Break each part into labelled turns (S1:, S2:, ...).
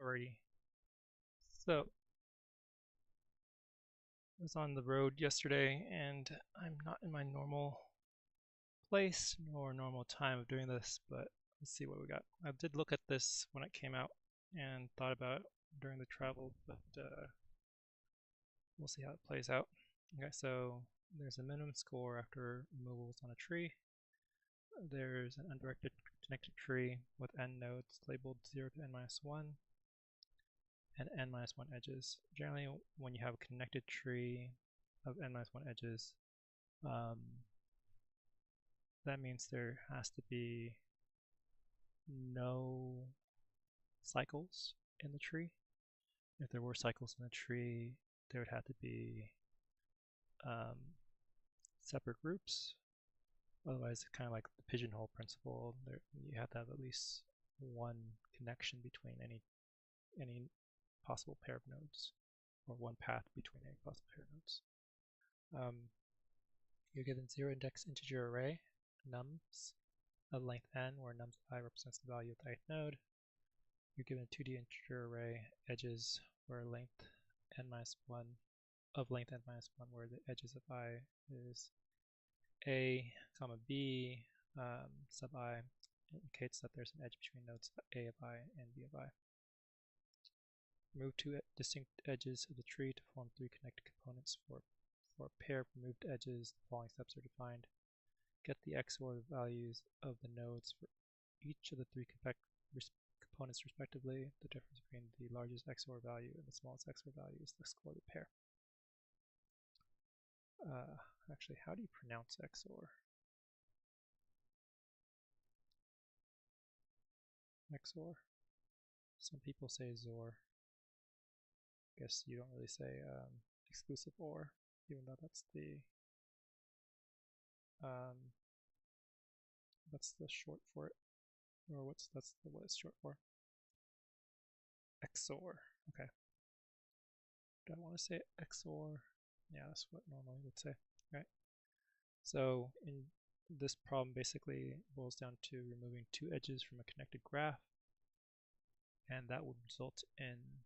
S1: Alrighty. So, I was on the road yesterday and I'm not in my normal place nor normal time of doing this, but let's see what we got. I did look at this when it came out and thought about it during the travel, but we'll see how it plays out. Okay, so there's a minimum score after removals on a tree. There's an undirected connected tree with n nodes labeled 0 to n minus 1 and n minus 1 edges. Generally, when you have a connected tree of n minus 1 edges, that means there has to be no cycles in the tree. If there were cycles in the tree, there would have to be separate groups. Otherwise, it's kind of like the pigeonhole principle. You have to have at least one connection between any possible pair of nodes, or one path between any possible pair of nodes. You're given zero index integer array, nums, of length n, where nums I represents the value of the ith node. You're given a 2D integer array, edges, where length n minus 1, of length n minus 1, where the edges of I is a, comma b, sub I, indicates that there's an edge between nodes a of I and b of I. Remove two distinct edges of the tree to form three connected components. For a pair of removed edges, the following steps are defined. Get the XOR values of the nodes for each of the three components respectively. The difference between the largest XOR value and the smallest XOR value is the score of the pair. Actually, how do you pronounce XOR? XOR? Some people say XOR. Guess you don't really say exclusive OR, even though that's the short for it, or what it's short for. XOR. Okay. Do I want to say XOR? Yeah, that's what normally would say. Right. So in this problem, basically boils down to removing two edges from a connected graph, and that would result in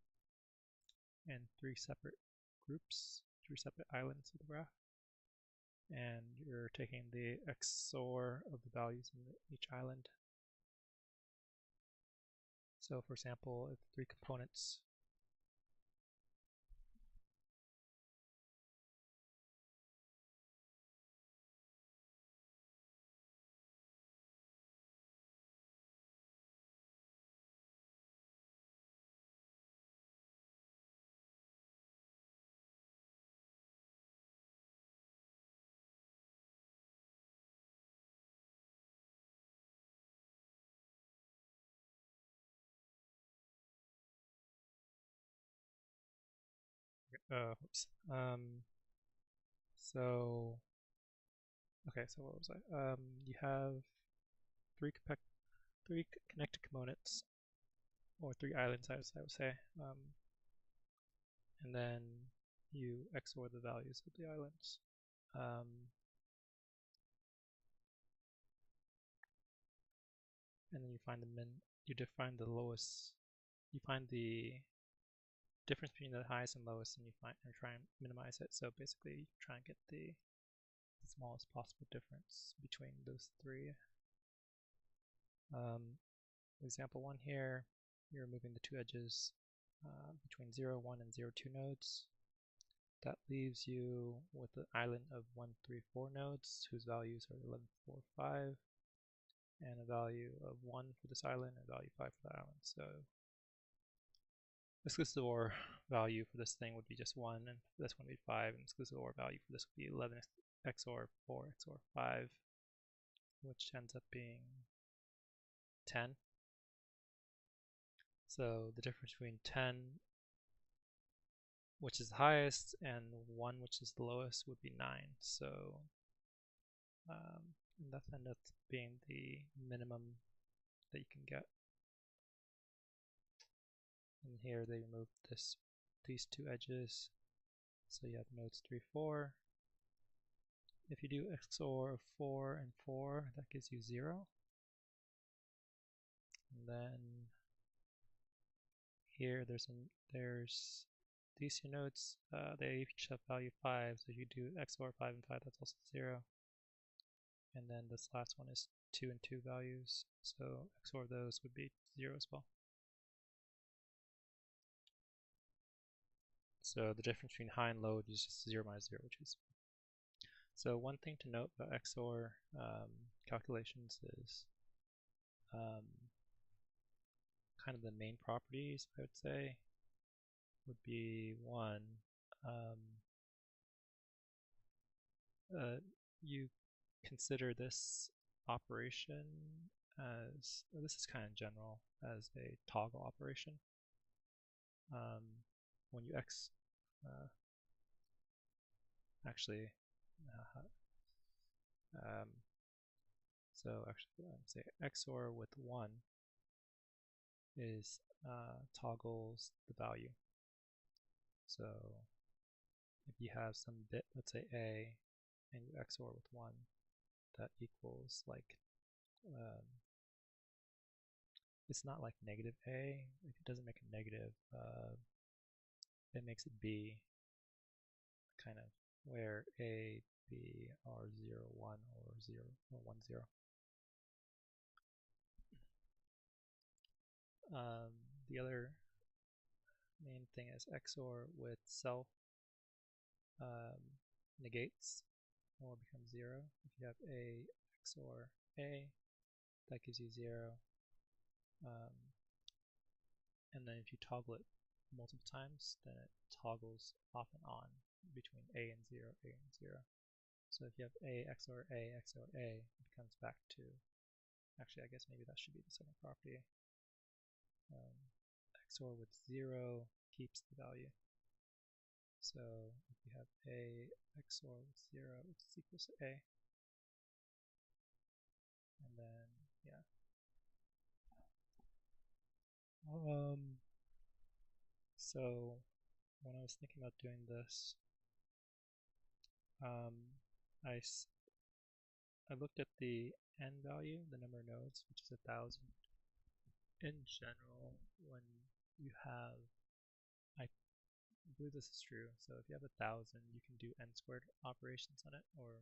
S1: three separate groups, three separate islands of the graph. And you're taking the XOR of the values in each island. So for example, if three components oops. Okay, so what was I? You have three connected components, or three islands, I would say, and then you XOR the values of the islands. And then you define the lowest, you find the difference between the highest and lowest, and try and minimize it. So basically, you try and get the smallest possible difference between those three. Example 1 here, you're removing the two edges between 0, 1 and 0, 2 nodes. That leaves you with an island of 1, 3, 4 nodes whose values are 11, 4, 5, and a value of 1 for this island and a value 5 for the island. So exclusive OR value for this thing would be just 1, and for this one would be 5, and exclusive OR value for this would be 11 XOR 4 XOR 5, which ends up being 10. So the difference between 10, which is the highest, and 1, which is the lowest, would be 9. So and that ends up being the minimum that you can get. And here they remove these two edges, so you have nodes 3, 4. If you do XOR of 4 and 4, that gives you 0. And then here there's these two nodes, they each have value 5, so if you do XOR 5 and 5, that's also 0. And then this last one is 2 and 2 values, so XOR of those would be 0 as well. So the difference between high and low is just 0 minus 0, which is. So one thing to note about XOR calculations is kind of the main properties, I would say, would be one, you consider this operation as, this is kind of general, as a toggle operation. When you so actually say XOR with 1 is toggles the value. So if you have some bit, let's say A, and you XOR with 1, that equals like, it's not like negative A, it doesn't make it negative, it makes it B, kind of, where A, B are 0, 1, or 0, or 1, 0. The other main thing is XOR with self negates or becomes 0. If you have A XOR A, that gives you 0. And then if you toggle it multiple times, then it toggles off and on between A and 0, A and 0. So if you have A XOR A XOR A, it becomes back to, actually I guess maybe that should be the second property. XOR with 0 keeps the value. So if you have A XOR with 0, it's equals to A. And then, yeah. So when I was thinking about doing this, I looked at the n value, the number of nodes, which is 1,000. In general, when you have, I believe this is true, so if you have 1,000, you can do n squared operations on it, or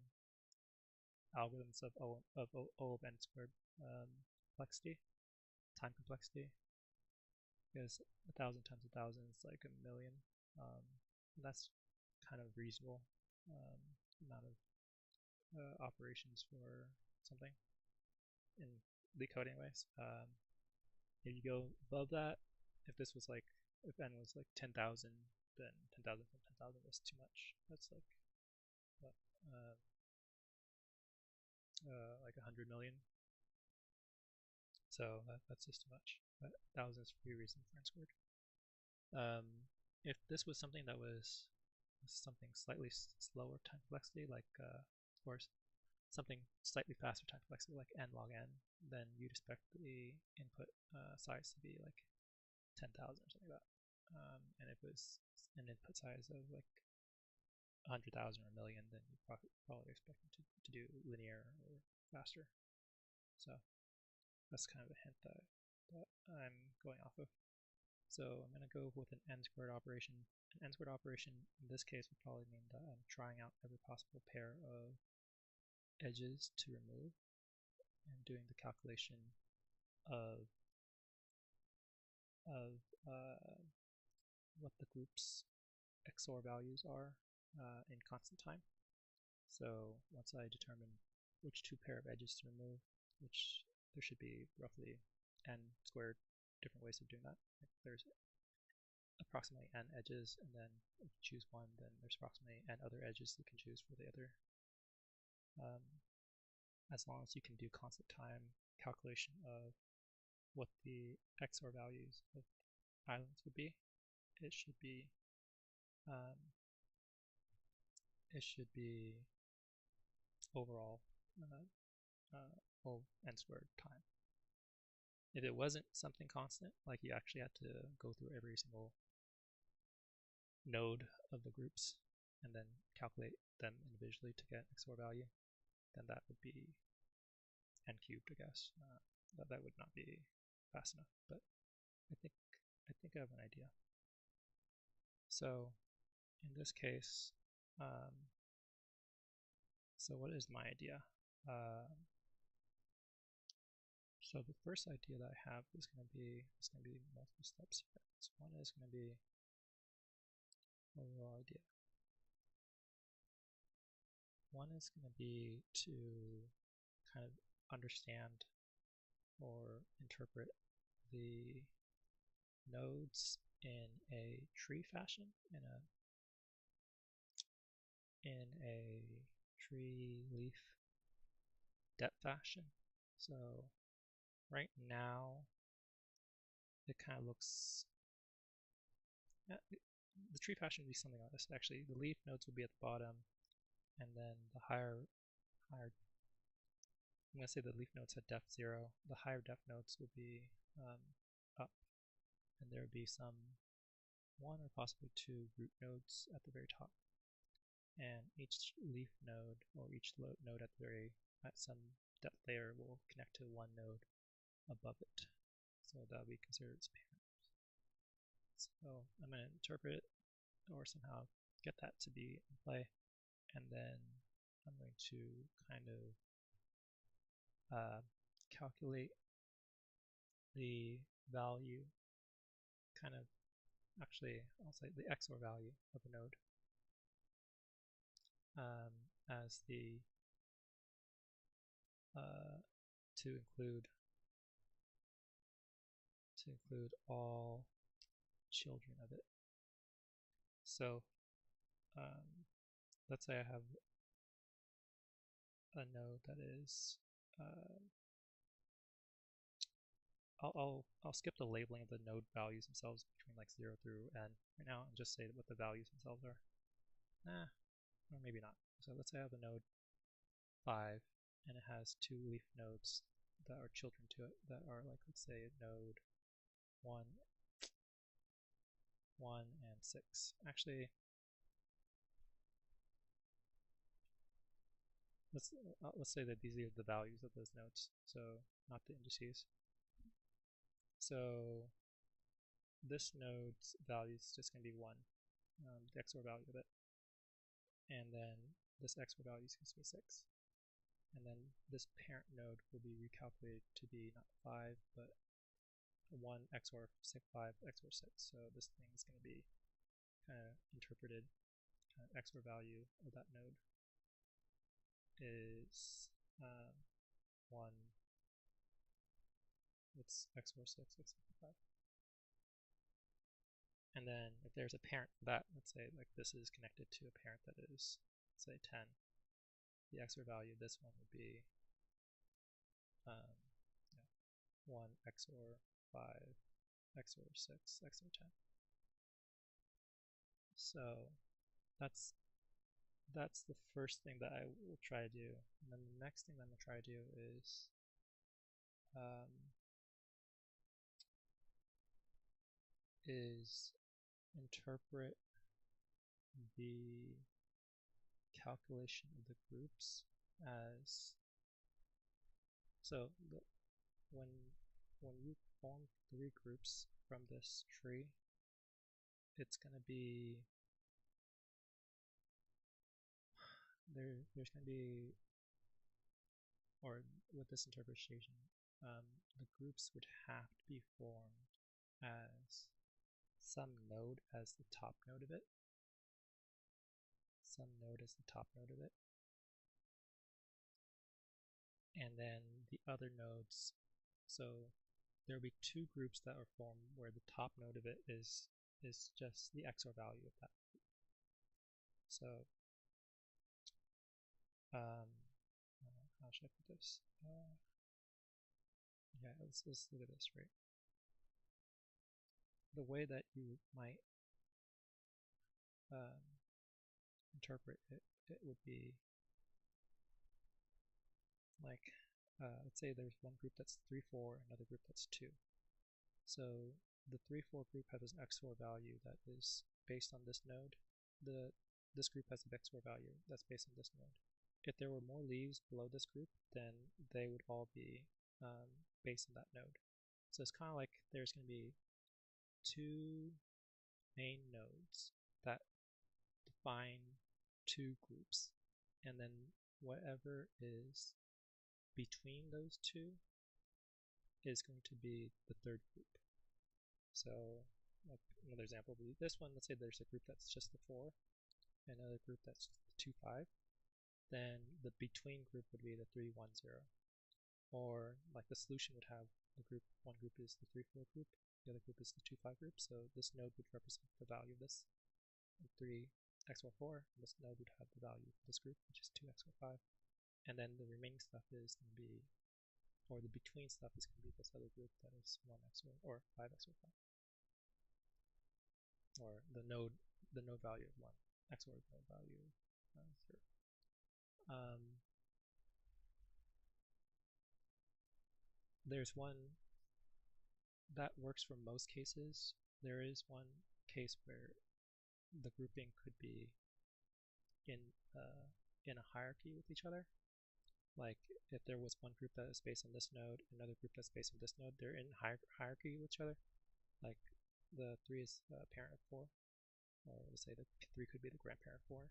S1: algorithms of O of n squared complexity, time complexity, because 1,000 times 1,000 is like 1,000,000. That's kind of reasonable amount of operations for something in Leetcode anyways. If you go above that, if this was like, if n was like 10,000, then 10,000 from 10,000 is too much. That's like, what, like 100 million. So that's just too much. But 1,000 is pretty reasonable for n squared. If this was something that was something slightly slower time complexity, like, or something slightly faster time complexity, like n log n, then you'd expect the input size to be like 10,000 or something like that. And if it was an input size of like 100,000 or 1,000,000, then you probably expect it to do linear or faster. So that's kind of a hint that I'm going off of. So I'm going to go with an n squared operation. An n squared operation in this case would probably mean that I'm trying out every possible pair of edges to remove and doing the calculation of what the group's XOR values are in constant time. So once I determine which two pair of edges to remove, which there should be roughly n squared different ways of doing that. Like there's approximately n edges, and then if you choose one, then there's approximately n other edges you can choose for the other. As long as you can do constant time calculation of what the XOR values of islands would be, it should be overall n squared time. If it wasn't something constant, like you actually had to go through every single node of the groups and then calculate them individually to get XOR value, then that would be n cubed, I guess. That would not be fast enough, but I think I think I have an idea. So in this case, so what is my idea? So the first idea that I have is going to be multiple steps here. So one is going to be overall idea. One is going to be to kind of understand or interpret the nodes in a tree fashion, in a tree leaf depth fashion. So right now it kind of looks, the tree fashion would be something like this. Actually, the leaf nodes will be at the bottom, and then the higher, I'm going to say the leaf nodes at depth 0. The higher depth nodes will be up, and there would be some 1 or possibly 2 root nodes at the very top. And each leaf node, or each node at some depth layer, will connect to one node above it. So that would be considered its parent. So I'm going to interpret it or somehow get that to be in play, and then I'm going to kind of calculate the value, actually I'll say the XOR value of a node as the to include all children of it. So let's say I have a node that is I'll skip the labeling of the node values themselves between like 0 through n right now and just say what the values themselves are. Or maybe not. So let's say I have a node 5 and it has 2 leaf nodes that are children to it that are like, let's say node 1 and 6. Actually, let's say that these are the values of those nodes, so not the indices. So this node's value is just going to be 1, the XOR value of it. And then this XOR value is going to be 6. And then this parent node will be recalculated to be not 5, but 1 XOR 6, 5 XOR 6. So this thing is going to be kind of interpreted, XOR value of that node is 1, it's XOR 6, XOR 5. And then if there's a parent for that, let's say like this is connected to a parent that is, let's say 10, the XOR value of this one would be 1 XOR 5, XOR 6, XOR 10. So that's the first thing that I will try to do. And then the next thing that I'm going to try to do is interpret the calculation of the groups as, so when you form 3 groups from this tree, it's going to be, there's going to be, or with this interpretation, the groups would have to be formed as some node as the top node of it, and then the other nodes, so there will be 2 groups that are formed where the top node of it is just the XOR value of that group. So how should I put this? Yeah, let's look at this, right? The way that you might interpret it would be like, let's say there's one group that's 3, 4, another group that's 2. So the 3, 4 group has an XOR value that is based on this node. This group has an XOR value that's based on this node. If there were more leaves below this group, then they would all be based on that node. So it's kind of like there's going to be two main nodes that define two groups, and then whatever is between those two is going to be the third group. So like another example would be this one. Let's say there's a group that's just the 4, and another group that's the 2, 5. Then the between group would be the 3, 1, 0. Or like the solution would have the group, one group is the 3, 4 group, the other group is the 2, 5 group. So this node would represent the value of this 3 XOR 4. And this node would have the value of this group, which is 2 XOR 5. And then the remaining stuff is going to be, or the between stuff is going to be this other group that is 1 XOR or 5 XOR 5. Or the node value of 1 XOR the node value of 0. There's one that works for most cases. There is one case where the grouping could be in a hierarchy with each other. Like if there was one group that is based on this node, another group that's based on this node, they're in hierarchy with each other. Like the 3 is parent of 4, or let's say the 3 could be the grandparent of 4,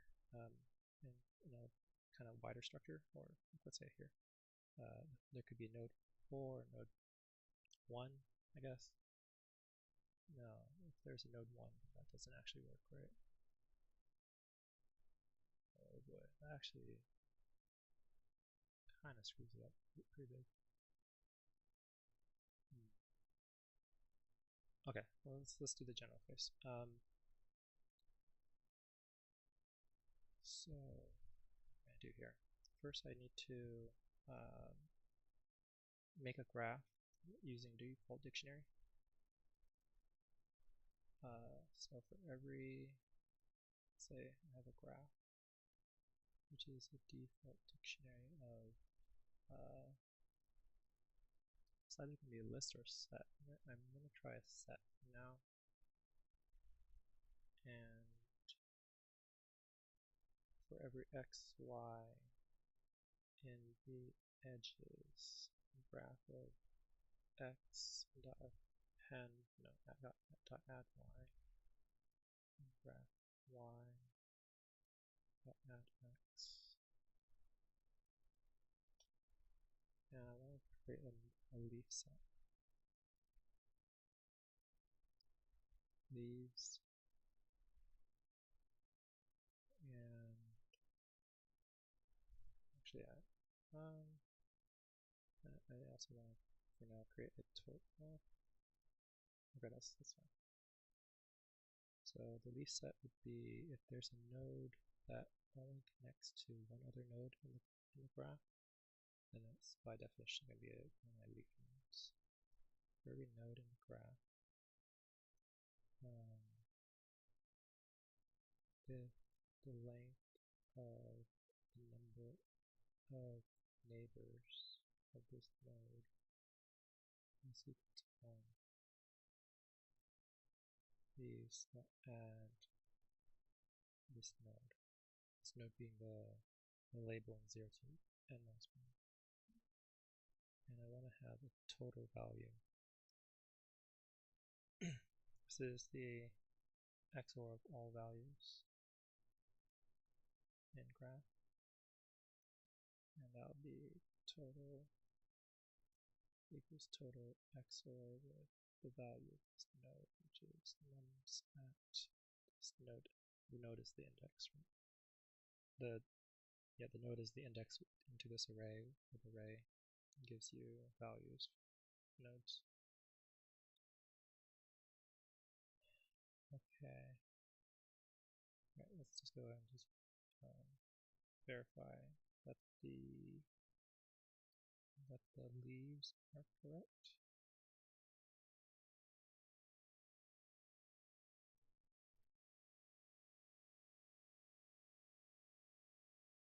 S1: in a kind of wider structure. Or let's say here, there could be node 4, node 1, I guess. No, if there's a node 1, that doesn't actually work, right? Oh boy, that actually kind of screws it up pretty big. Okay, well, let's do the general case. So what I'm going to do here, first I need to make a graph using the default dictionary. So for every, let's say I have a graph, which is a default dictionary of, it's either going to be a list or a set. I'm going to try a set now. And for every x, y in the edges, graph of x dot append, no, dot add y, graph y dot add x. And I want to create a leaf set. Leaves. And actually, I also want to, for now, create a total. Okay, that's fine. So the leaf set would be if there's a node that only connects to one other node in the graph, then it's by definition going to be one of my leaf nodes. For every node in the graph, if the length of the number of neighbors of this node is equal to 1, please add this node. This node being the labeling 0 to n minus 1. And I want to have a total value. This is the XOR of all values in graph. And that would be total equals total XOR with the value of this node, which is nums at this node. The node is the index, right? The node is the index into this array. The array gives you values for nodes. Okay. Right, let's just go ahead and just verify that the leaves are correct.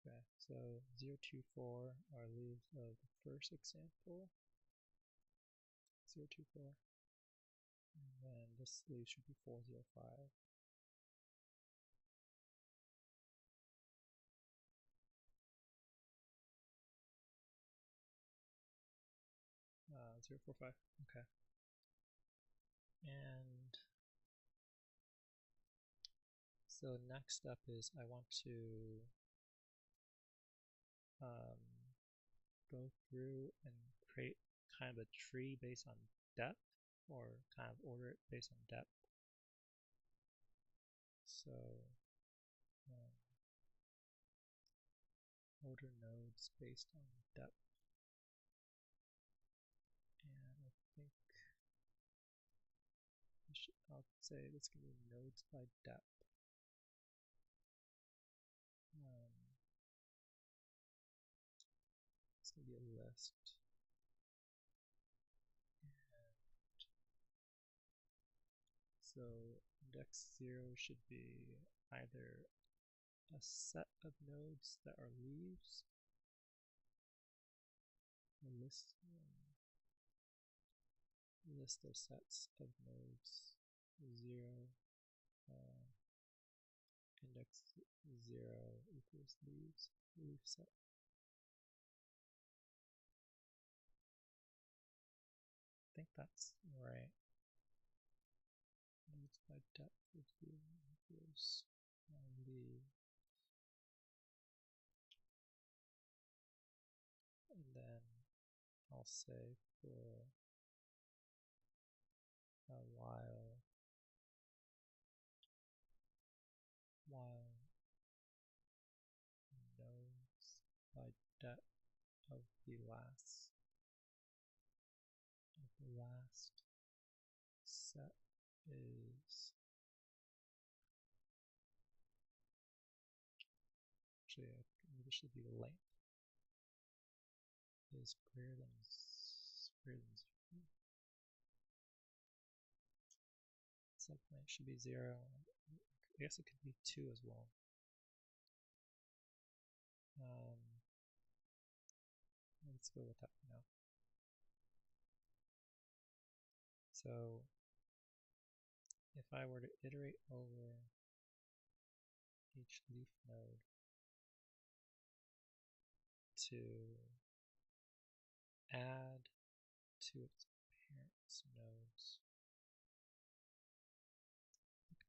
S1: Okay, so 0, 2, 4 are leaves of the first example. 0, 2, 4. And then this leaf should be 4, 0, 5. 0, 4, 5. Okay. And So next step is I want to go through and create kind of a tree based on depth, or kind of order it based on depth. So order nodes based on depth, and I think I'll say this can be nodes by depth. It's going to be a list. So index 0 should be either a set of nodes that are leaves, a list of sets of nodes 0, index 0 equals leaves, leaf set. I think that's right. Nodes by depth would be equals leaves. And then I'll say for while nodes by depth of the last set is actually maybe this should be the length is greater than 0. Subpoint should be 0. I guess it could be 2 as well. Let's go with that for now. So if I were to iterate over each leaf node to add to its parents' nodes,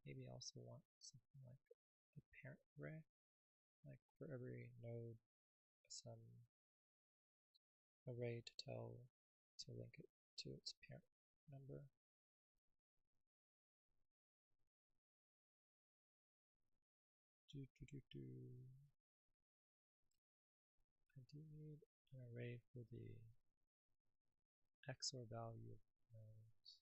S1: maybe I also want something like a parent array, like for every node some array to link it to its parent number. I do need an array for the XOR value of nodes.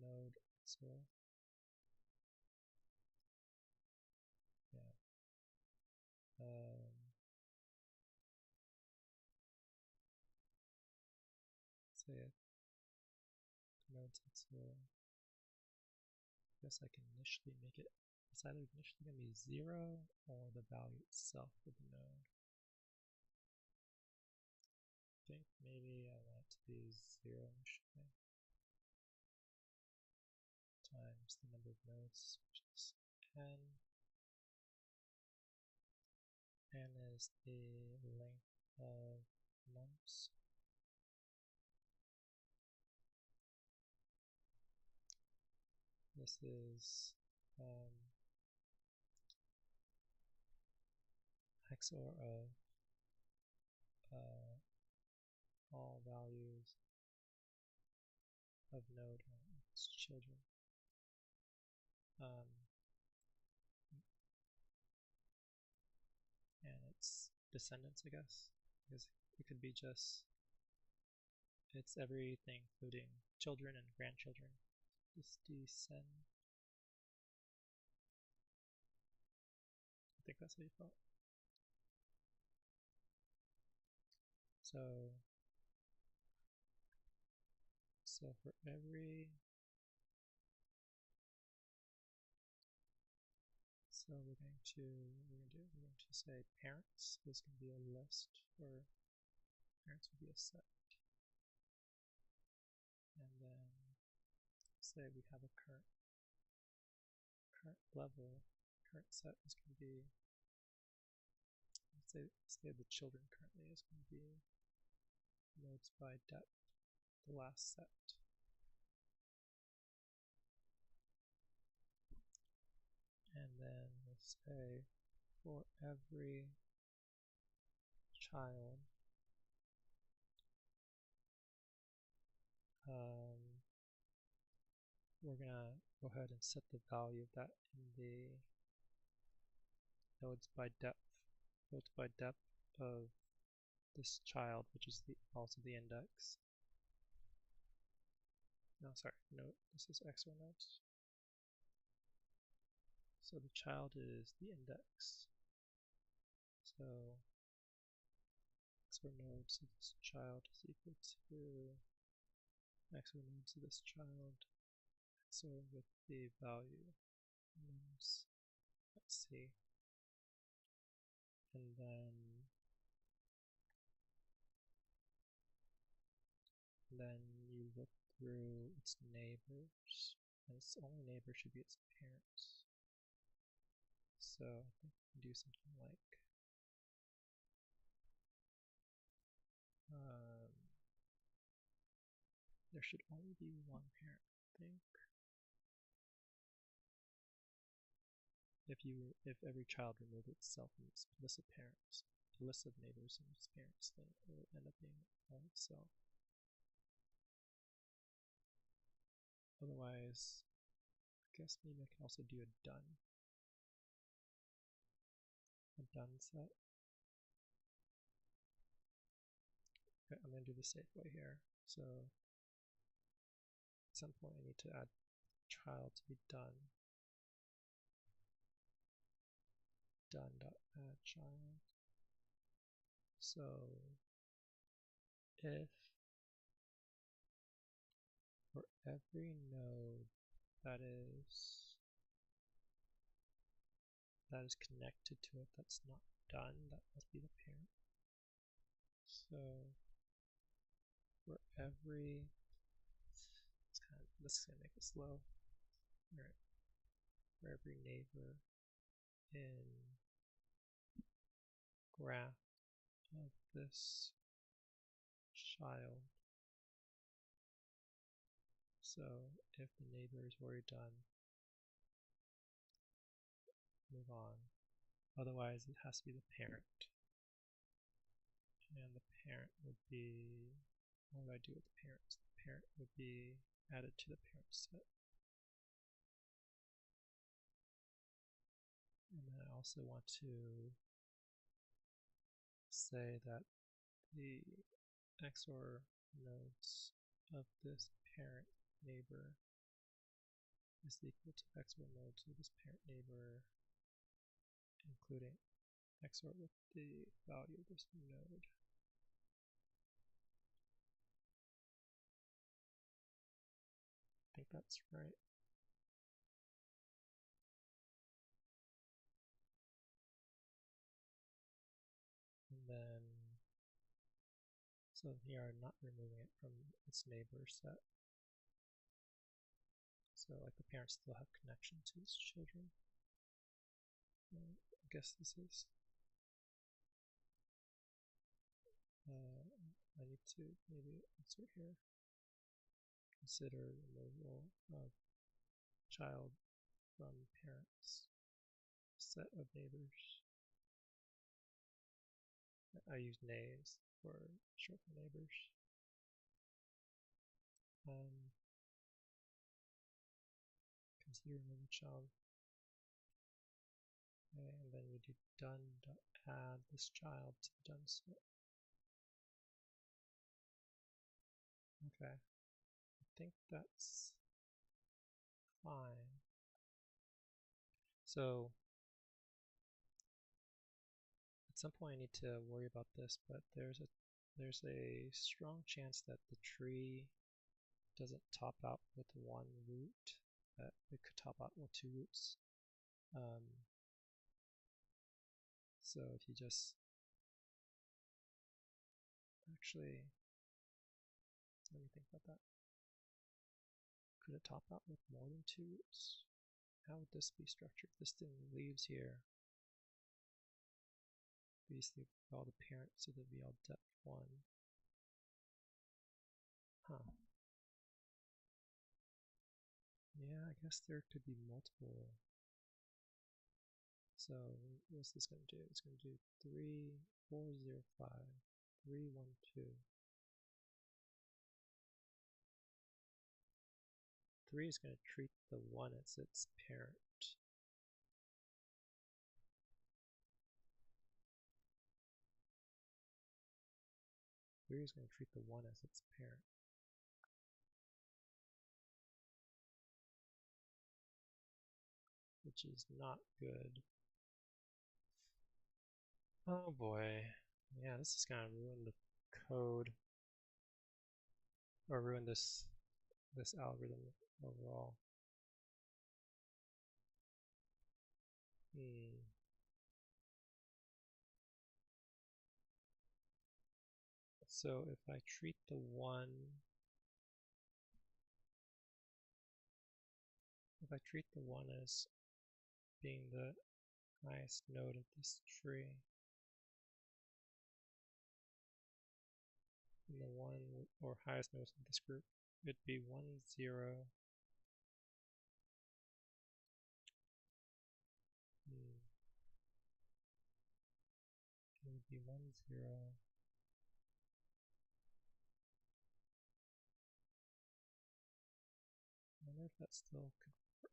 S1: Node XOR. Yeah. Say it. Nodes XOR. I guess I can initially make it. It's either initially going to be 0 or the value itself of the node. I think maybe I want it to be 0 initially times the number of nodes, which is n. N is the length of months. This is XOR of all values of node and its children. And its descendants, I guess, because it could be just, it's everything including children and grandchildren. Just descend. I think that's how you thought. So for every, so we're going to say parents. This can be a list, or parents would be a set. And then say we have a current level, current set is going to be, let's say the children currently is going to be nodes by depth, the last set. And then we'll say for every child we're gonna go ahead and set the value of that in the nodes by depth of this child, which is also the index. No, sorry, node. This is XOR nodes. So the child is the index. So XOR nodes of this child is equal to XOR nodes of this child XOR with the value. Let's see. And then you look through its neighbors, and its only neighbor should be its parents. So I think we can do something like there should only be one parent, I think. If every child removed itself from its list of parents, the list of neighbors and its parents, then it will end up being all itself. Otherwise, I guess maybe I can also do a done set. Okay, I'm going to do the safe way here. So at some point I need to add child to be done. Done.add child. So if for every node that is connected to it that's not done, that must be the parent. So for every, this is gonna make it slow. All right, for every neighbor in graph of this child. So if the neighbor is already done, move on. Otherwise, it has to be the parent. And the parent would be, what would I do with the parents? The parent would be added to the parent set. And then I also want to say that the XOR nodes of this parent neighbor is equal to XOR nodes of this parent neighbor, including XOR with the value of this node. I think that's right. And then, so here I'm not removing it from its neighbor set. So like the parents still have connection to its children. I guess this is, I need to maybe insert here. Consider removal of child from parents set of neighbors. I use nays for short for neighbors. Consider remove child. Okay, and then we do done.add this child to the done set. Okay, I think that's fine. So at some point I need to worry about this, but there's a strong chance that the tree doesn't top out with one root, that it could top out with two roots. So if you just actually, let me think about that. Could it top out with more than two roots? How would this be structured? This thing leaves here. Basically, all the parents, so there'd be all depth 1. Huh. Yeah, I guess there could be multiple So what's this going to do? It's going to do 3, 4, 0, 5, 3, 1, 2. 3 is going to treat the 1 as its parent. 3 is going to treat the 1 as its parent. Which is not good. Oh boy. Yeah, this is going to ruin the code. Or ruin this algorithm overall. So if I treat the 1, if I treat the 1 as being the highest node of this tree, and the 1 or highest nodes of this group, it'd be 1, 0. It would be 1, 0. I wonder if that still could work.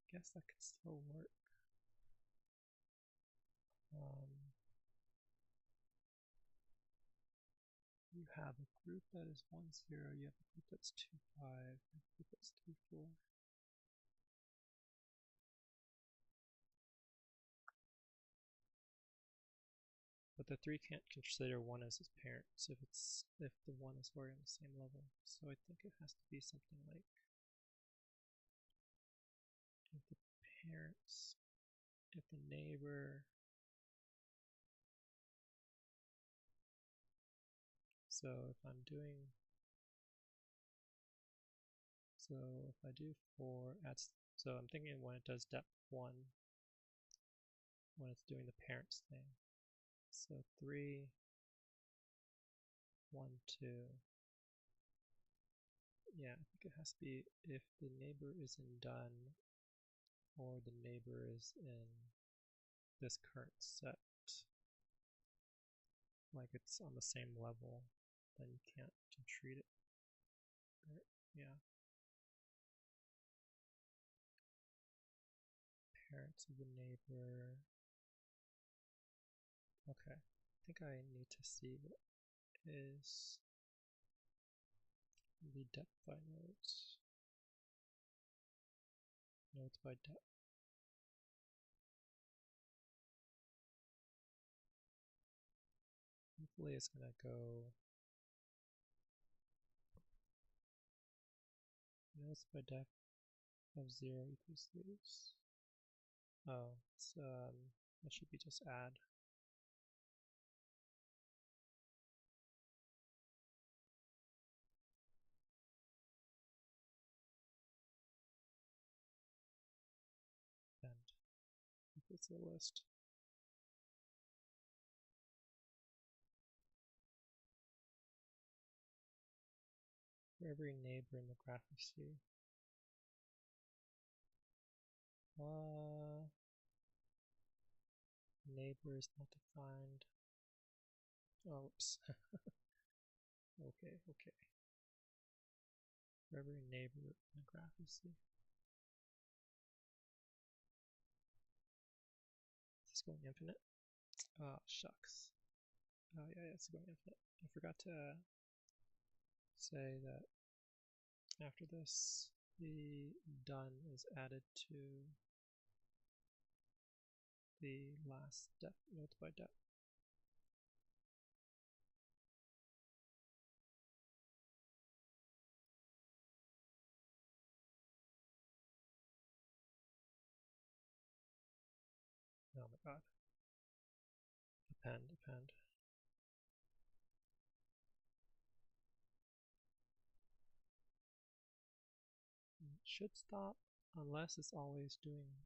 S1: I guess that could still work. You have a group that is 1, 0, you have a group that's 2, 5, you have a group that's 3, 4. But the 3 can't consider 1 as its parent, so if the 1 is already on the same level. So I think it has to be something like if the parents, if the neighbor, so if I'm doing, so if I do 4, so I'm thinking when it does depth 1, when it's doing the parents thing. So 3, 1, 2. Yeah, I think it has to be if the neighbor is in done or the neighbor is in this current set, like it's on the same level, then you can't treat it. Yeah. Parents of the neighbor. Okay, I think I need to see what is the depth by nodes. Nodes by depth. Hopefully it's going to go nodes by depth of 0 equals these. Oh, so that should be just add. And equals the list. For every neighbor in the graph you see. Neighbor is not defined. Oh, oops. Okay. For every neighbor in the graph you see. Is this going infinite? Oh, shucks. Oh, yeah, it's going infinite. I forgot to say that after this, the done is added to the last depth, nodes by depth. Oh my god. Append. It should stop unless it's always doing.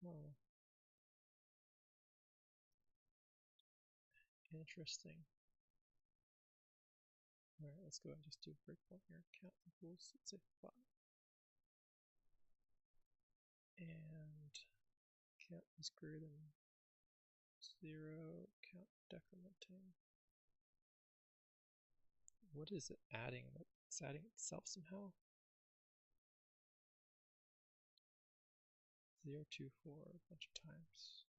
S1: Oh. Interesting. Alright, let's go and just do a breakpoint here. Count equals, let's say 5. And count is greater than 0, count decrementing. What is it adding? It's adding itself somehow? 0, 2, 4 a bunch of times.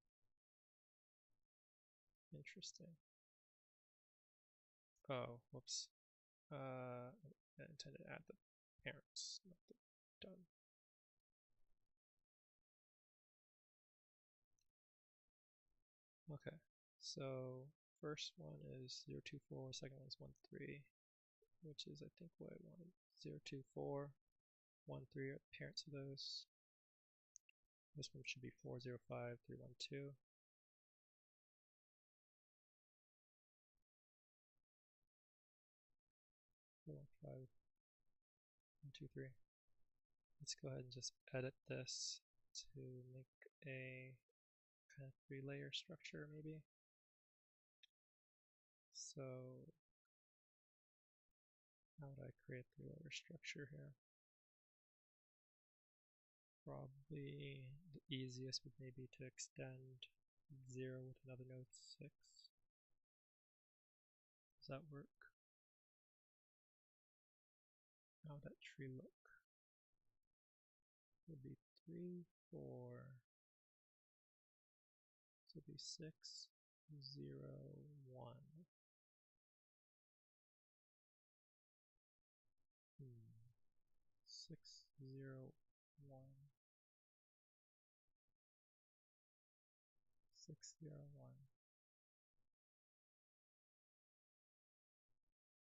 S1: Interesting. Oh, whoops. I intended to add the parents, not the done. Okay, so first one is 0, 2, 4, second one is 1, 3, which is I think what I wanted. 0, 2, 4, 1, 3 are the parents of those. This one should be 4, 0, 5, 3, 1, 2. Four, 5, 1, 2, 3. Let's go ahead and just edit this to make a kind of 3-layer structure maybe. So how would I create a 3-layer structure here? Probably the easiest would maybe to extend 0 with another node 6. Does that work? How would that tree look? It would be 3, 4. So it would be 6, 0, 1. 6, 0, 1. 6, 0, 1.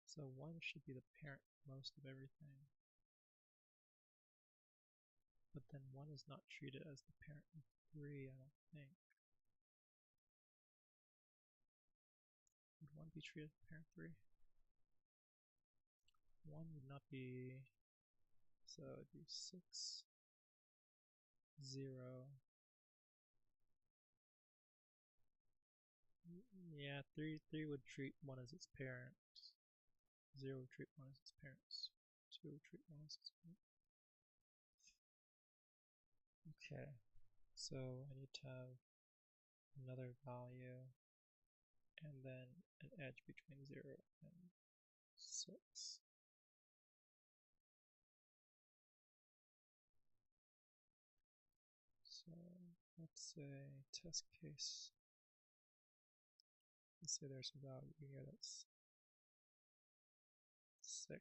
S1: So 1 should be the parent most of everything. But then 1 is not treated as the parent of 3, I don't think. Would 1 be treated as the parent of 3? 1 would not be, so it would be 6, 0. Yeah, 3 would treat 1 as its parent. 0 would treat 1 as its parents. 2 would treat 1 as its parent. Okay, so I need to have another value and then an edge between 0 and 6. So let's say test case. Let's say there's a value here that's 6,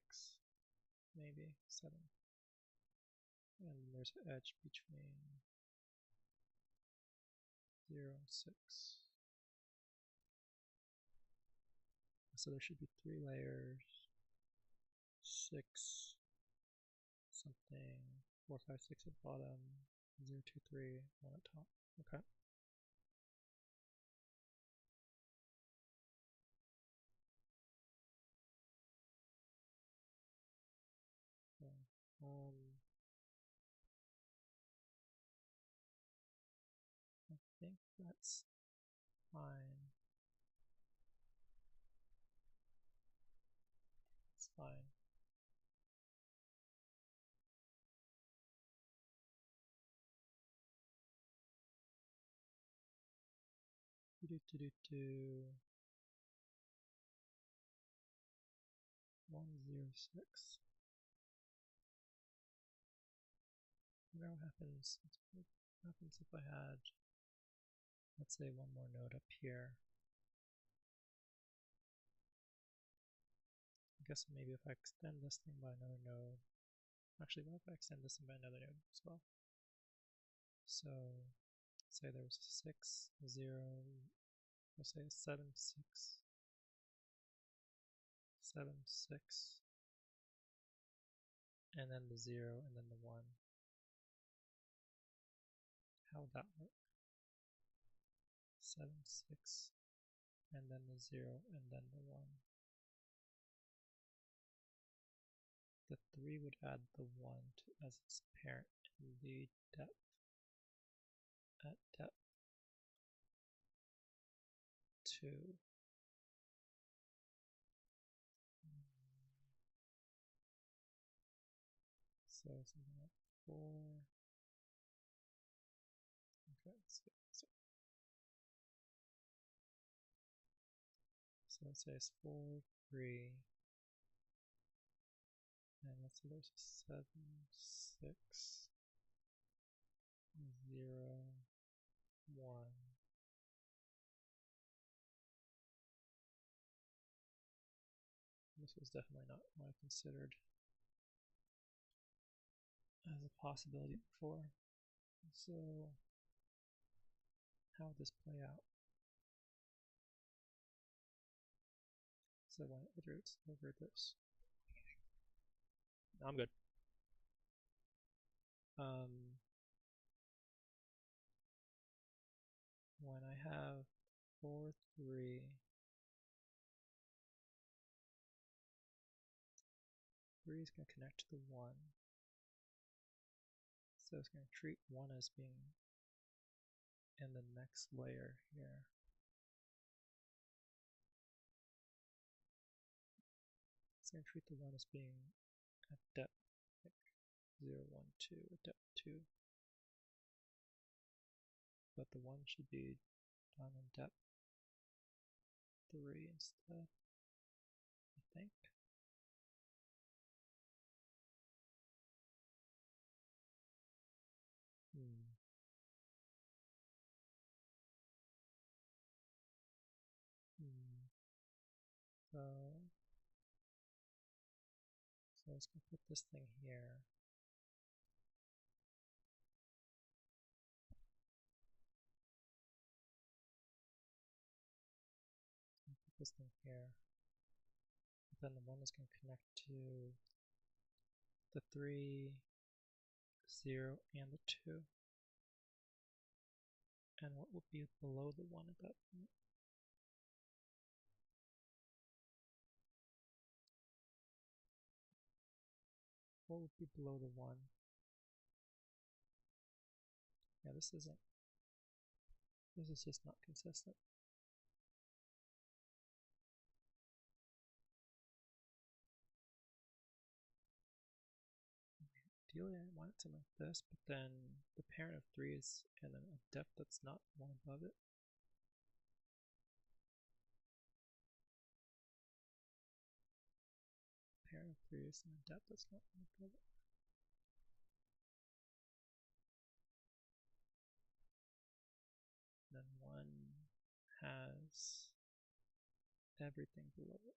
S1: maybe 7. And there's an edge between 0 and 6. So there should be 3 layers, 6, something, 4, 5, 6 at bottom, 0, 2, 3, 1 at top. Okay. I think that's fine. It's fine. Do 106. I wonder what happens. What happens if I had, let's say, one more node up here. I guess maybe if I extend this thing by another node. Actually, what if I extend this thing by another node as well? So, say there was 6, 0, we'll say 7, 6, 7, 6, and then the 0, and then the 1. How would that work? 7, 6, and then the 0, and then the 1. The 3 would add the 1 as its parent in the depth. At depth 2. So something like 4. Okay, let's see. So let's say it's 4, 3, and let's say there's 7, 6, 0, 1. This was definitely not what I considered as a possibility before. So how would this play out? So when it iterates over this. I'm good. When I have 4, 3, 3 is going to connect to the 1. So it's going to treat 1 as being in the next layer here. It's going to treat the 1 as being at depth like 0, 1, 2, at depth 2. But the 1 should be down in depth 3 instead, I think. So let's go put this thing here. Put this thing here. But then the 1 is going to connect to the 3, 0, and the 2. And what would be below the 1 at that point? What would be below the 1? Yeah, this is just not consistent. Ideally, I want it something like this, but then the parent of 3 is in a depth that's not 1 above it. Parent of 3 is in a depth that's not 1 above it. Then 1 has everything below it.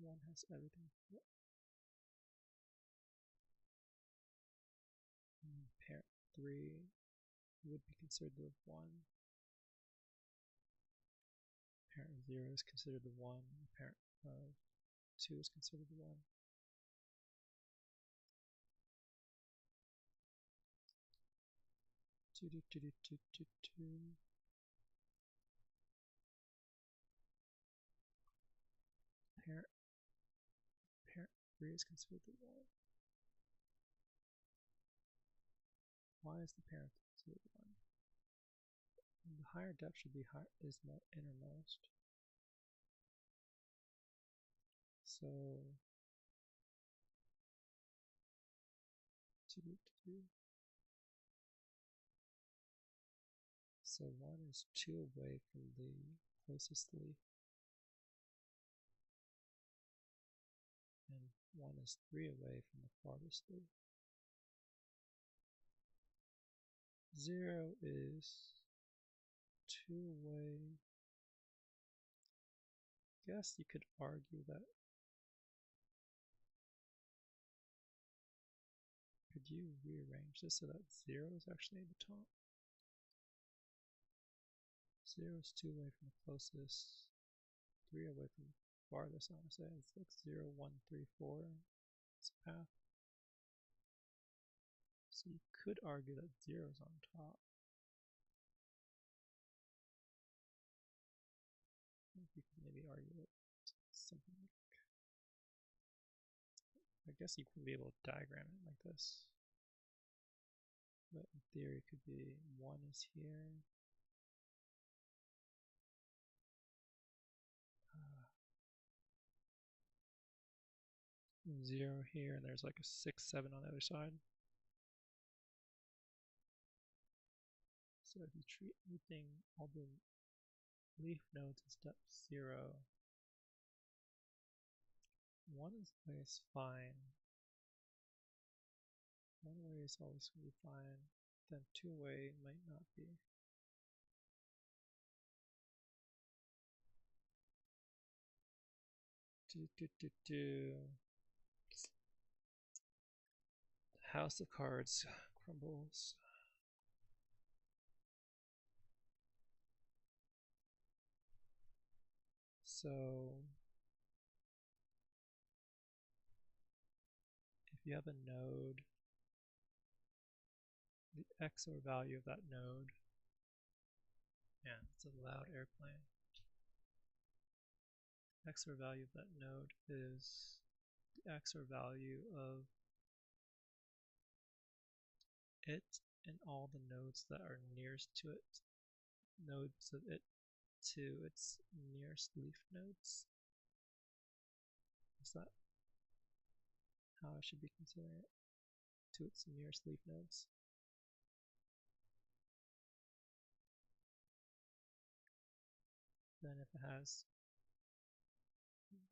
S1: 1 has everything below it. Parent 3 would be considered the 1. Parent of 0 is considered the 1. Parent of 2 is considered the 1. Parent 3 is considered the 1. Why is the parent considered the 1? The higher depth should be more innermost. So so 1 is 2 away from the closest leaf, and 1 is 3 away from the farthest leaf. 0 is 2 away. I guess you could argue that. Could you rearrange this so that 0 is actually at the top? 0 is 2 away from the closest, 3 away from the farthest, I want to say. It's like 0, 1, 3, 4. It's a path. So you could argue that 0 is on top. I think you could maybe argue that something like, I guess you could be able to diagram it like this. But in theory, it could be 1 is here. 0 here, and there's like a 6, 7 on the other side. So if you treat everything, all the leaf nodes as depth 0, 1 is always fine. 1 way is always going to be fine. Then 2 way might not be. The house of cards crumbles. So if you have a node, the XOR value of that node, and it's a loud airplane. XOR value of that node is the XOR value of it and all the nodes that are nearest to it, nodes of it to its nearest leaf nodes. Is that how I should be considering it? To its nearest leaf nodes. Then if it has,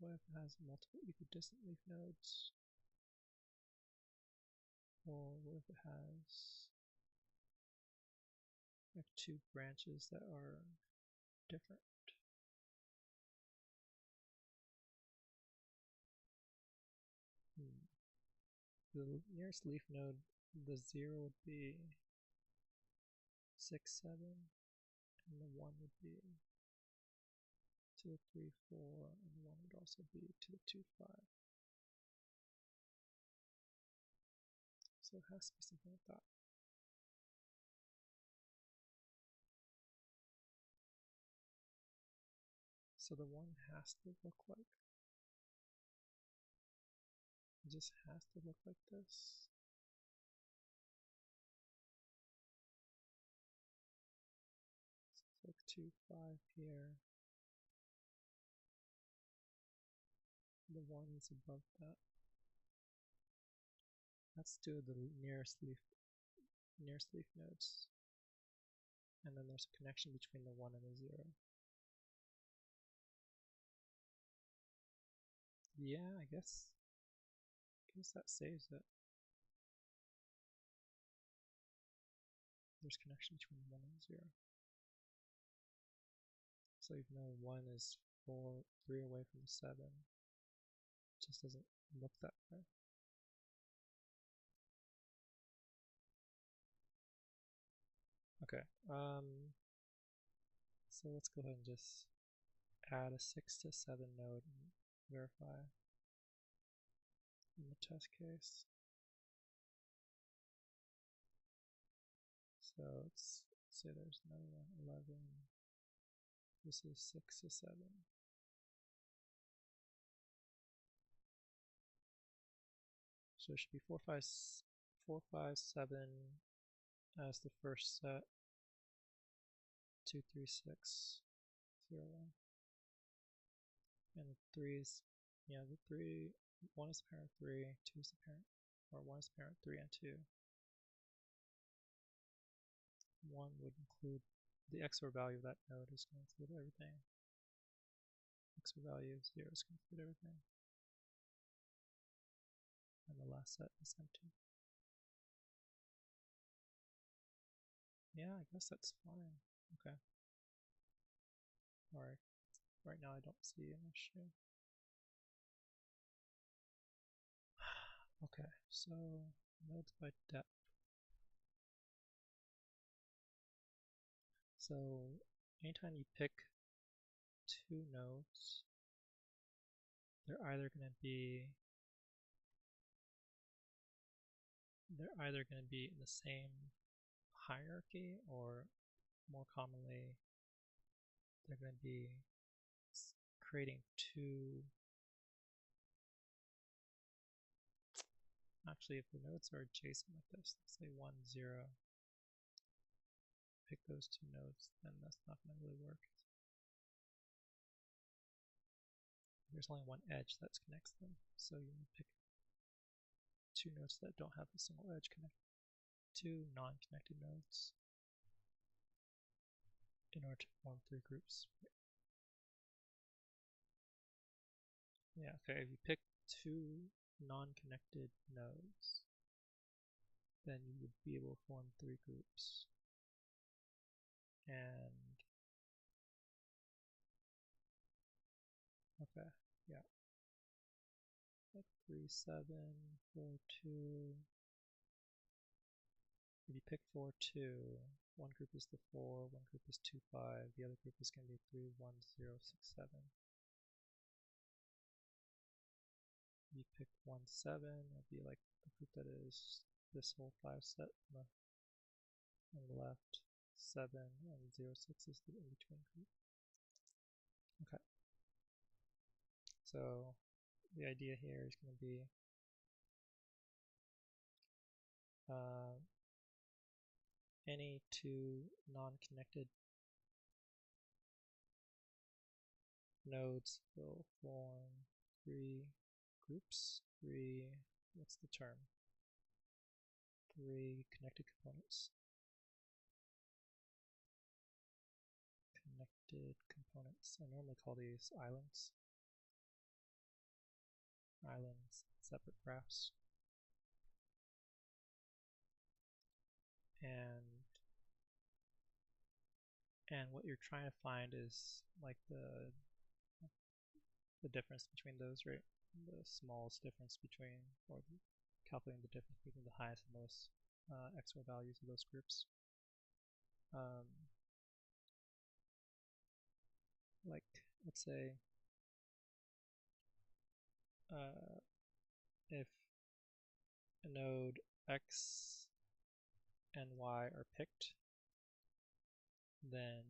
S1: what if it has multiple equidistant leaf nodes? Or what if it has like 2 branches that are different? The nearest leaf node, the 0 would be 6, 7, and the 1 would be 2, 3, 4, and the 1 would also be 2, 2, 5. So it has to be something like that. So the 1 has to look like, it just has to look like this. So it's like 2, 5 here. The 1 is above that. Let's do the nearest leaf nodes. And then there's a connection between the 1 and the 0. Yeah, I guess that saves it. There's connection between 1 and 0. So even though 1 is 3 away from the 7, it just doesn't look that way. Okay, so let's go ahead and just add a 6 to 7 node and verify in the test case. So let's say there's another one, 11. This is 6 to 7. So it should be 4, 5, 7 as the first set. 2, 3, 6, 0, 1. And the 3's, yeah, the 3, 1 is the parent 3, 2 is the parent, or 1 is the parent 3 and 2. 1 would include, the XOR value of that node is going to include everything. XOR value of 0 is going to include everything. And the last set is empty. Yeah, I guess that's fine. Okay. Alright. Right now I don't see an issue. Okay, so nodes by depth. So anytime you pick 2 nodes, they're either going to be in the same hierarchy, or more commonly they're going to be creating 2. Actually, if the nodes are adjacent like this, let's say 1, 0, pick those 2 nodes, then that's not going to really work. There's only one edge that connects them, so you pick two nodes that don't have a single edge connect, two non-connected nodes in order to form three groups. Yeah, okay, if you pick two non-connected nodes, then you would be able to form three groups. And okay, yeah. Like 3, 7, 4, 2. If you pick 4, 2, one group is the 4, one group is 2, 5, the other group is going to be 3, 1, 0, 6, 7. If you pick 1, 7, it'll be like the group that is this whole 5 set on the left. 7 and 0, 6 is the in-between group. Okay. So the idea here is going to be any two non-connected nodes will form three groups, what's the term? Three connected components. Connected components. I normally call these islands. Islands, separate graphs. And what you're trying to find is like the difference between those, right? The smallest difference between, or calculating the difference between the highest and lowest XOR values of those groups. Like, let's say if a node X and Y are picked, then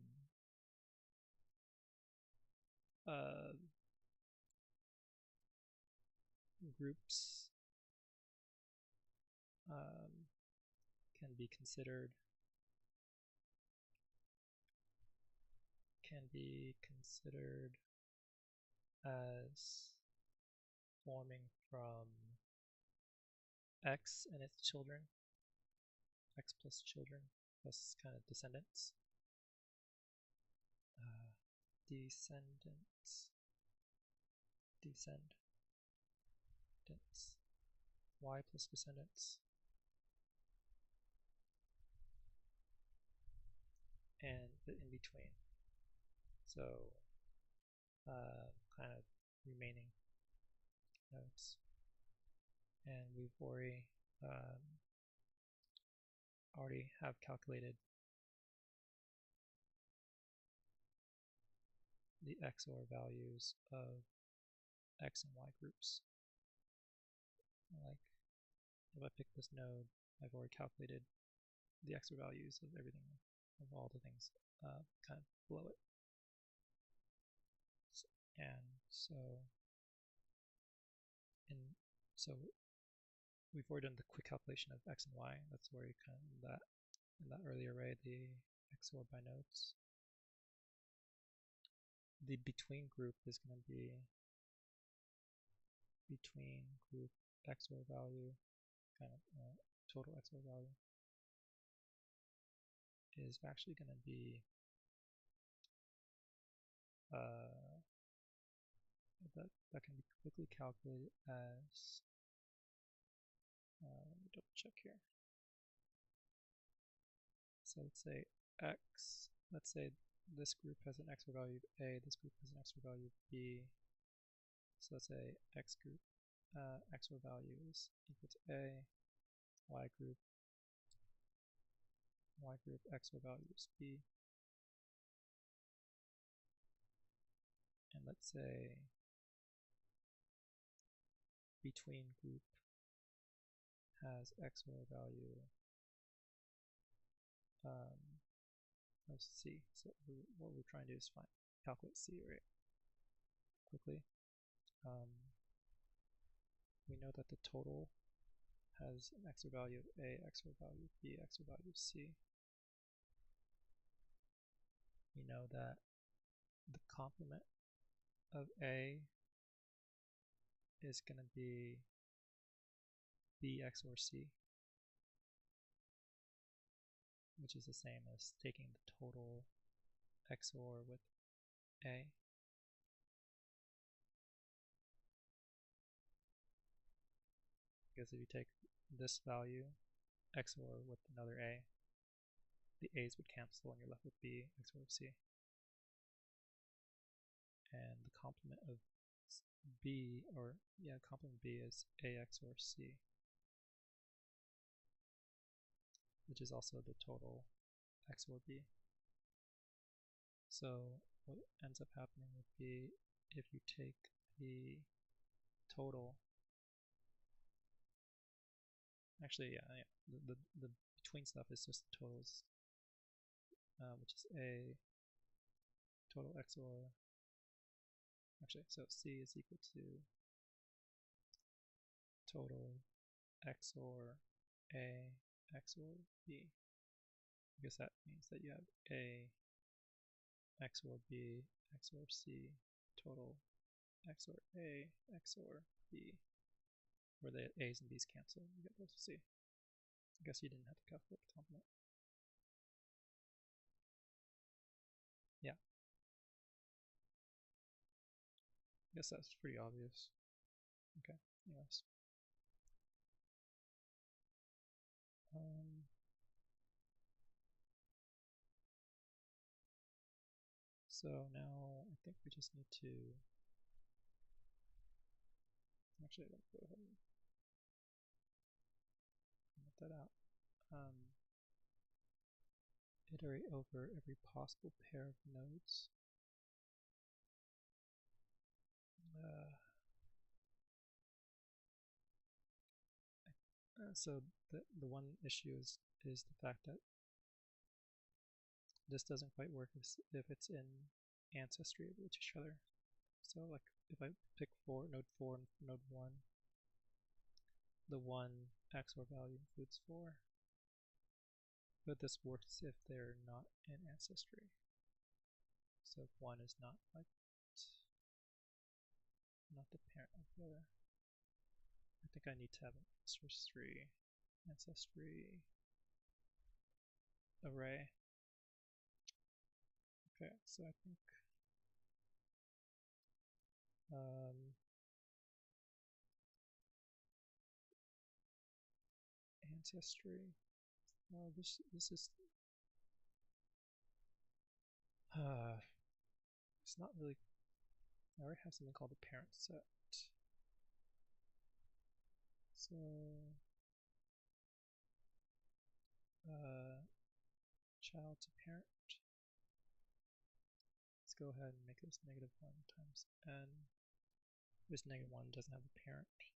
S1: groups can be considered as forming from X and its children, X plus children plus kind of descendants. Descendants, Y plus descendants, and the in-between. So kind of remaining nodes. And we've already have calculated the XOR values of X and Y groups. Like if I pick this node, I've already calculated the XOR values of everything, of all the things kind of below it. And so we've already done the quick calculation of X and Y. That's where you kind of in that early array, the XOR by nodes. The between group is going to be between group XOR value, kind of total XOR value, is actually going to be that can be quickly calculated as let me double check here. So let's say X, let's say this group has an XOR value of A, this group has an XOR value of B. So let's say X group XOR value is equal to A, Y group XOR value is B. And let's say between group has XOR value of C. So what we're trying to do is calculate C, right? Quickly. We know that the total has an XOR value of A, XOR value of B, XOR value of C. We know that the complement of A is going to be B XOR C, which is the same as taking the total XOR with A. Because if you take this value XOR with another A, the A's would cancel and you're left with B XOR C. And the complement of B, complement B is A XOR C, which is also the total XOR B. So what ends up happening would be if you take the total, the between stuff is just the totals, which is A total XOR, so C is equal to total XOR A XOR B. I guess that means that you have A XOR B XOR C total XOR A XOR B, where the A's and B's cancel, you get both C. I guess you didn't have to calculate the complement. Yeah. I guess that's pretty obvious. Okay, anyways. So now I think we just need to, actually let me go ahead and comment that out. Iterate over every possible pair of nodes. So the one issue is the fact that this doesn't quite work if it's in ancestry with each other. So like if I pick node 4 and node 1, the 1 XOR value includes 4. But this works if they're not in ancestry. So if one is not the parent of the other. I think I need to have an ancestry array. Okay, so I think ancestry. Oh, this is it's not really. I already have something called a parent set. So child to parent. Let's go ahead and make this -1 times n. This -1 doesn't have a parent.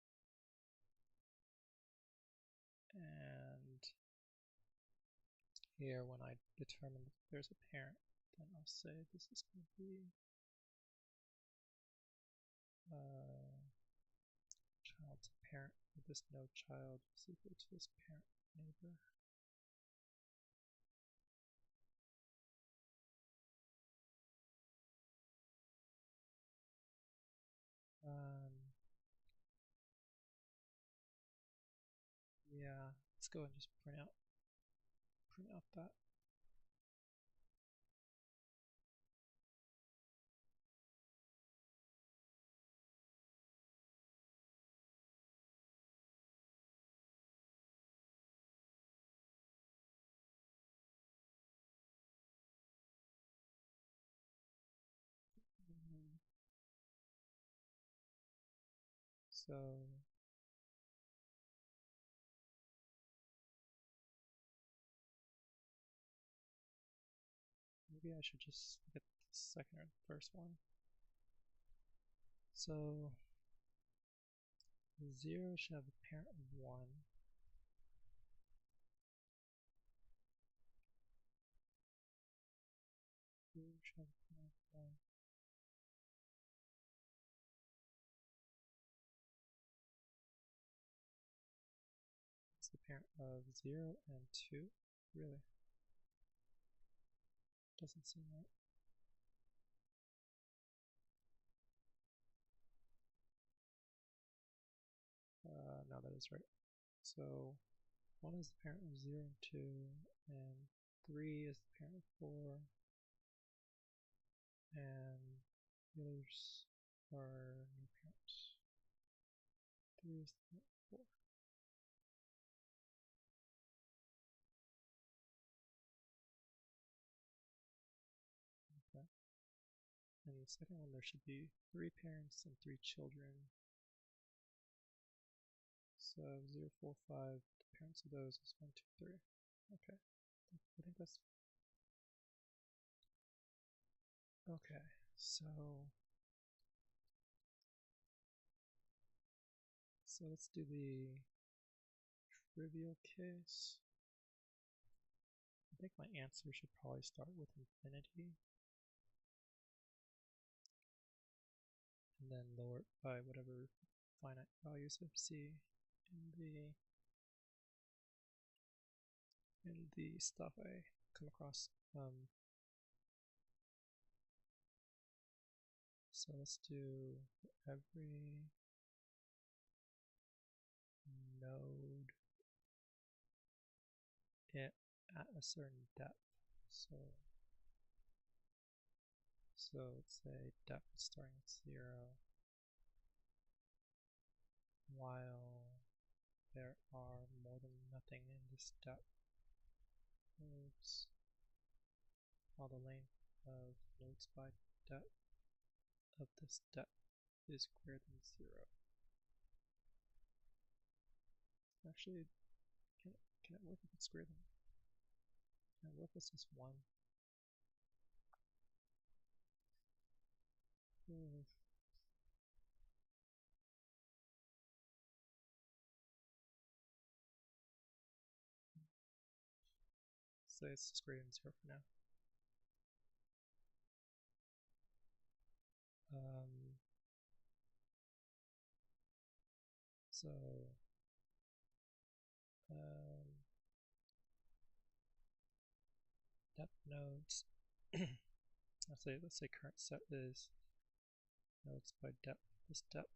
S1: And here, when I determine if there's a parent, then I'll say this is going to be child to parent with this node child is equal to this parent neighbor. Yeah, let's go and just print out that. So maybe I should just get the second or the first one. So 0 should have a parent of 1. Should have a parent of 1. It's the parent of 0 and 2. Really? Doesn't seem right. No, that is right. So 1 is the parent of 0 and 2, and 3 is the parent of 4, and the others are new parents. 3 is the parent of 4. Okay. And the second one, there should be 3 parents and 3 children. So 0, 4, 5, the parents of those is 1, 2, 3. Okay, I think that's okay. So let's do the trivial case. I think my answer should probably start with infinity, and then lower it by whatever finite values of c in the stuff I come across. So let's do every node at a certain depth. So let's say depth is starting at 0, while there are more than nothing in this depth nodes, while the length of nodes by depth of this depth is greater than 0. Actually, can it work if it's greater than? Can it work if it's just 1? So it's just greater than 0 for now. So depth nodes. let's say current set is nodes by depth. This depth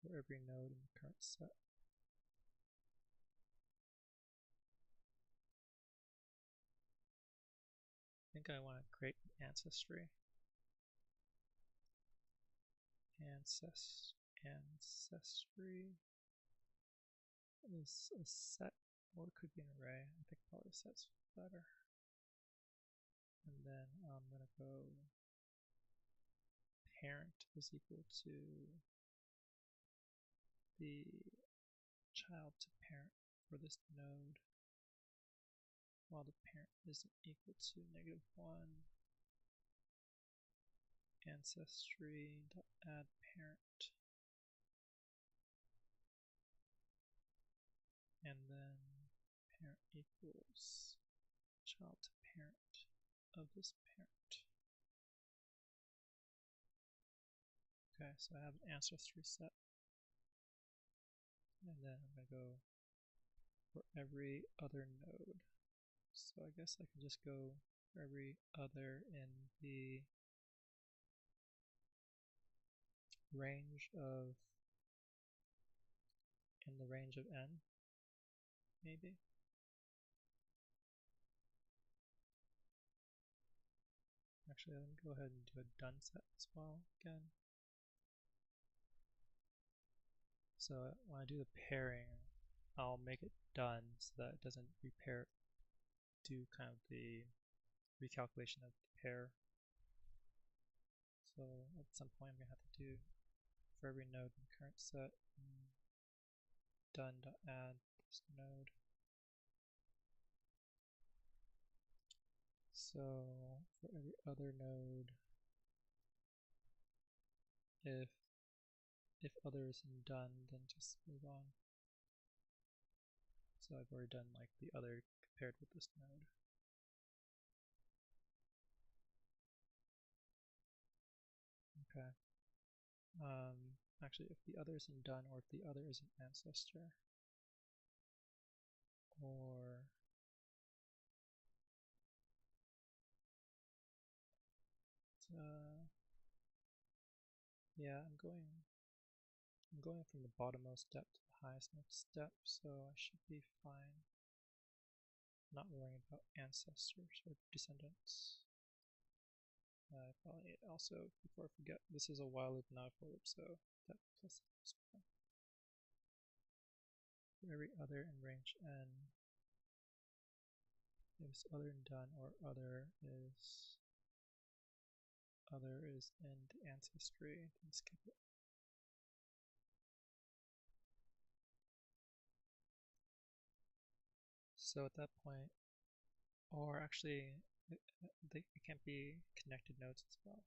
S1: for every node in the current set. I think I want to create an ancestry. Ancestry is a set, or it could be an array. I think probably set's better. And then I'm going to go parent is equal to the child to parent for this node, while the parent isn't equal to -1. Ancestry.add parent, and then parent equals child to parent of this parent. Okay, so I have an ancestry set, and then I'm going to go for every other node. So I guess I can just go for every other in the range of n, maybe. Actually, let me go ahead and do a done set as well again. So when I do the pairing, I'll make it done so that it doesn't do kind of the recalculation of the pair. So at some point I'm going to have to do for every node in the current set done.add this node. So for every other node, if other isn't done, then just move on. So I've already done like the other compared with this node. Okay. Actually, if the other isn't done, or if the other is an ancestor, or yeah, I'm going I'm going from the bottommost step to the highest next step, so I should be fine. Not worrying about ancestors or descendants. Probably also, before I forget, this is a while loop, not a for loop, so that plus is fine. For every other in range n, is other and done, or other is in the ancestry, then skip it. So at that point, or actually, it can't be connected nodes as well.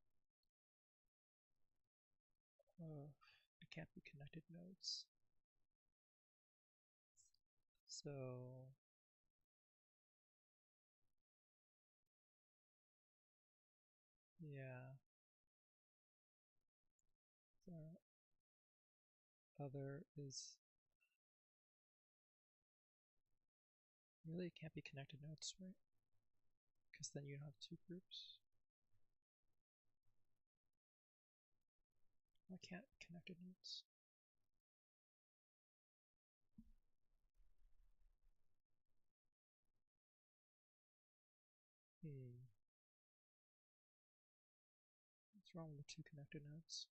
S1: It can't be connected nodes. So yeah. So other is really, it can't be connected nodes, right? Because then you have two groups. Why can't connected nodes? What's wrong with the two connected nodes?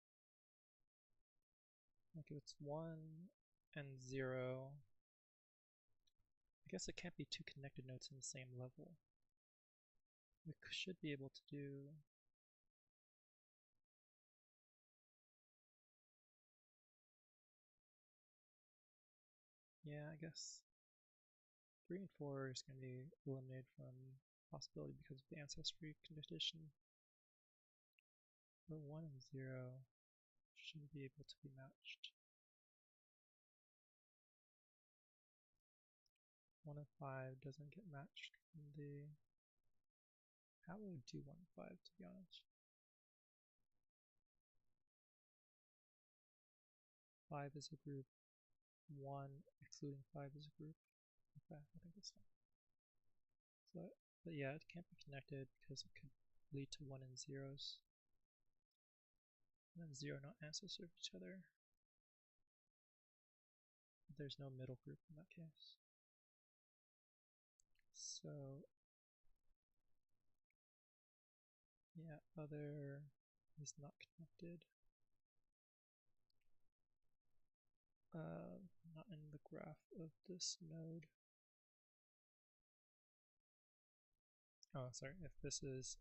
S1: Like if it's 1 and 0, I guess it can't be two connected nodes in the same level. We should be able to do yeah, I guess 3 and 4 is going to be eliminated from possibility because of the ancestry condition. But 1 and 0 shouldn't be able to be matched. 1 and 5 doesn't get matched from the. How would I do 1 and 5 to be honest? 5 is a group, 1 excluding 5 is a group. Okay, I think that's fine. So, but yeah, it can't be connected because it could lead to 1 and 0s. 1 and 0 not ancestors of each other. There's no middle group in that case. So yeah, other is not connected. Not in the graph of this node. Oh, sorry, if this is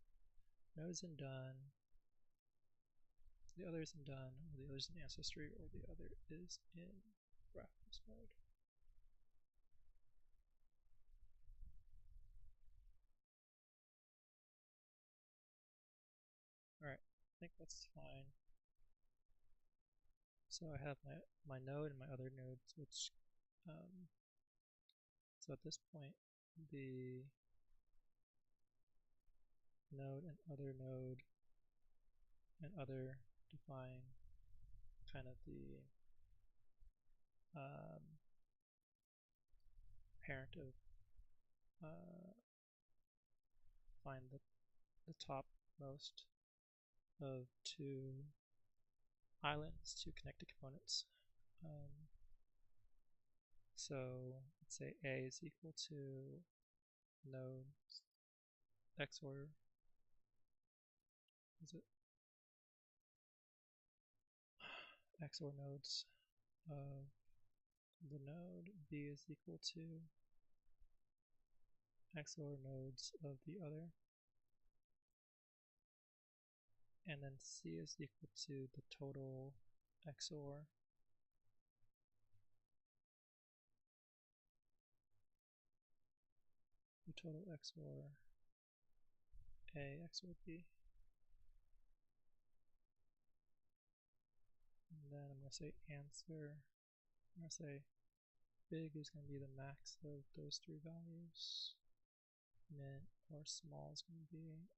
S1: node isn't done, the other isn't done, or the other is in ancestry, or the other is in graph of this node. Alright, I think that's fine. So I have my node and my other nodes, which so at this point the node and other define kind of the parent of find the topmost of two islands, two connected components. So let's say A is equal to node XOR, is it? XOR nodes of the node, B is equal to XOR nodes of the other, and then C is equal to the total XOR XOR A XOR B. And then I'm going to say answer. I'm going to say big is going to be the max of those three values. Min or small is going to be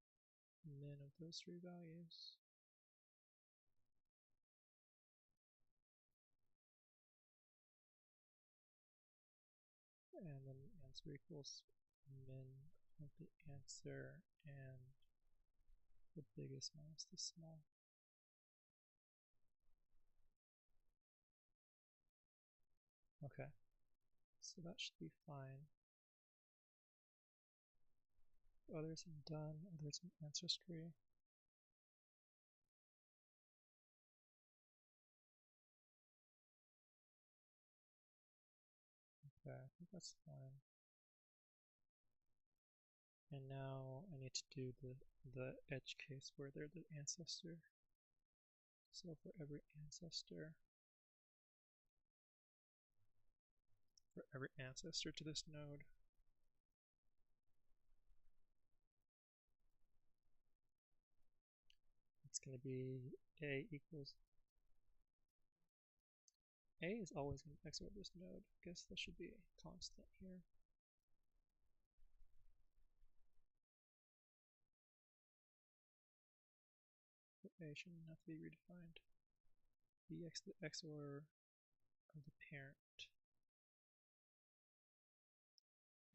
S1: min of those three values. And then answer equals min of the answer and the biggest minus the small. So that should be fine. Others in done, others in ancestry. Okay, I think that's fine. And now I need to do the edge case where they're the ancestor. So for every ancestor to this node, it's going to be A equals A is always going to XOR this node. I guess that should be a constant here. But A shouldn't have to be redefined. Bx the XOR of the parent.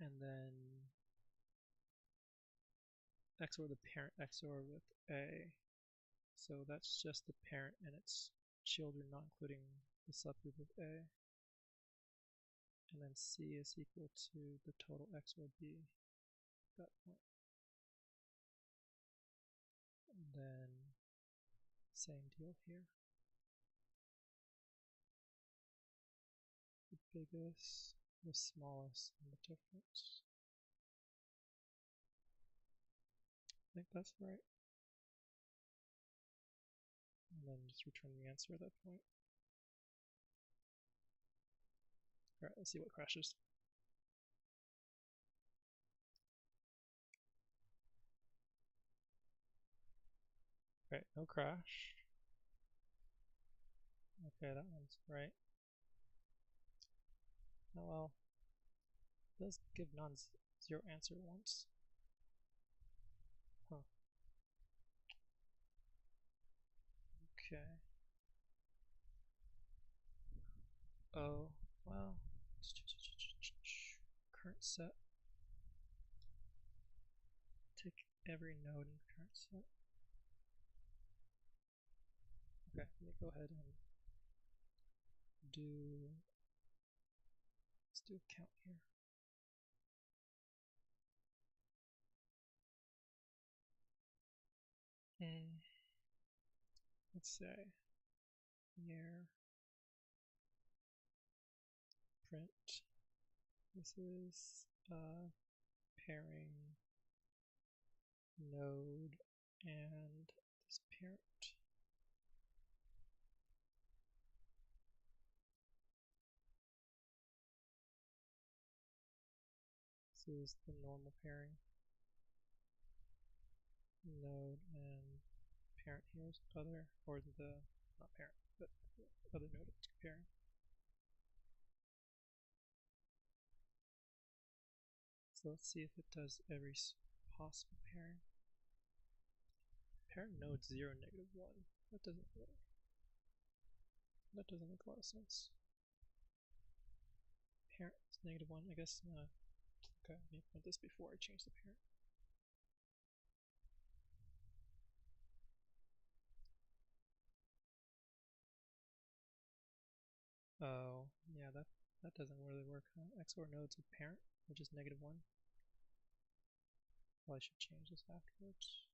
S1: And then XOR the parent XOR with A. So that's just the parent and its children, not including the subgroup of A. And then C is equal to the total XOR B at that point. And then same deal here. The biggest, the smallest, and the difference. I think that's right. And then just return the answer at that point. Alright, let's see what crashes. Right, no crash. Okay, that one's right. Oh well. It does give non-zero answer once. Huh. Okay. Oh, well. Current set. Take every node in the current set. Okay, let me go ahead and let's do a count here. Let's say here print. This is pairing node and this parent. This is the normal pairing. Node and parent here is other, or the, not parent, but the other node it's comparing. So let's see if it does every possible pairing. Parent node 0, -1. That doesn't make a lot of sense. Parent is -1, I guess. Okay, let me print this before I change the parent. Oh, yeah, that doesn't really work, huh? XOR nodes with parent, which is -1. Well, I should change this afterwards.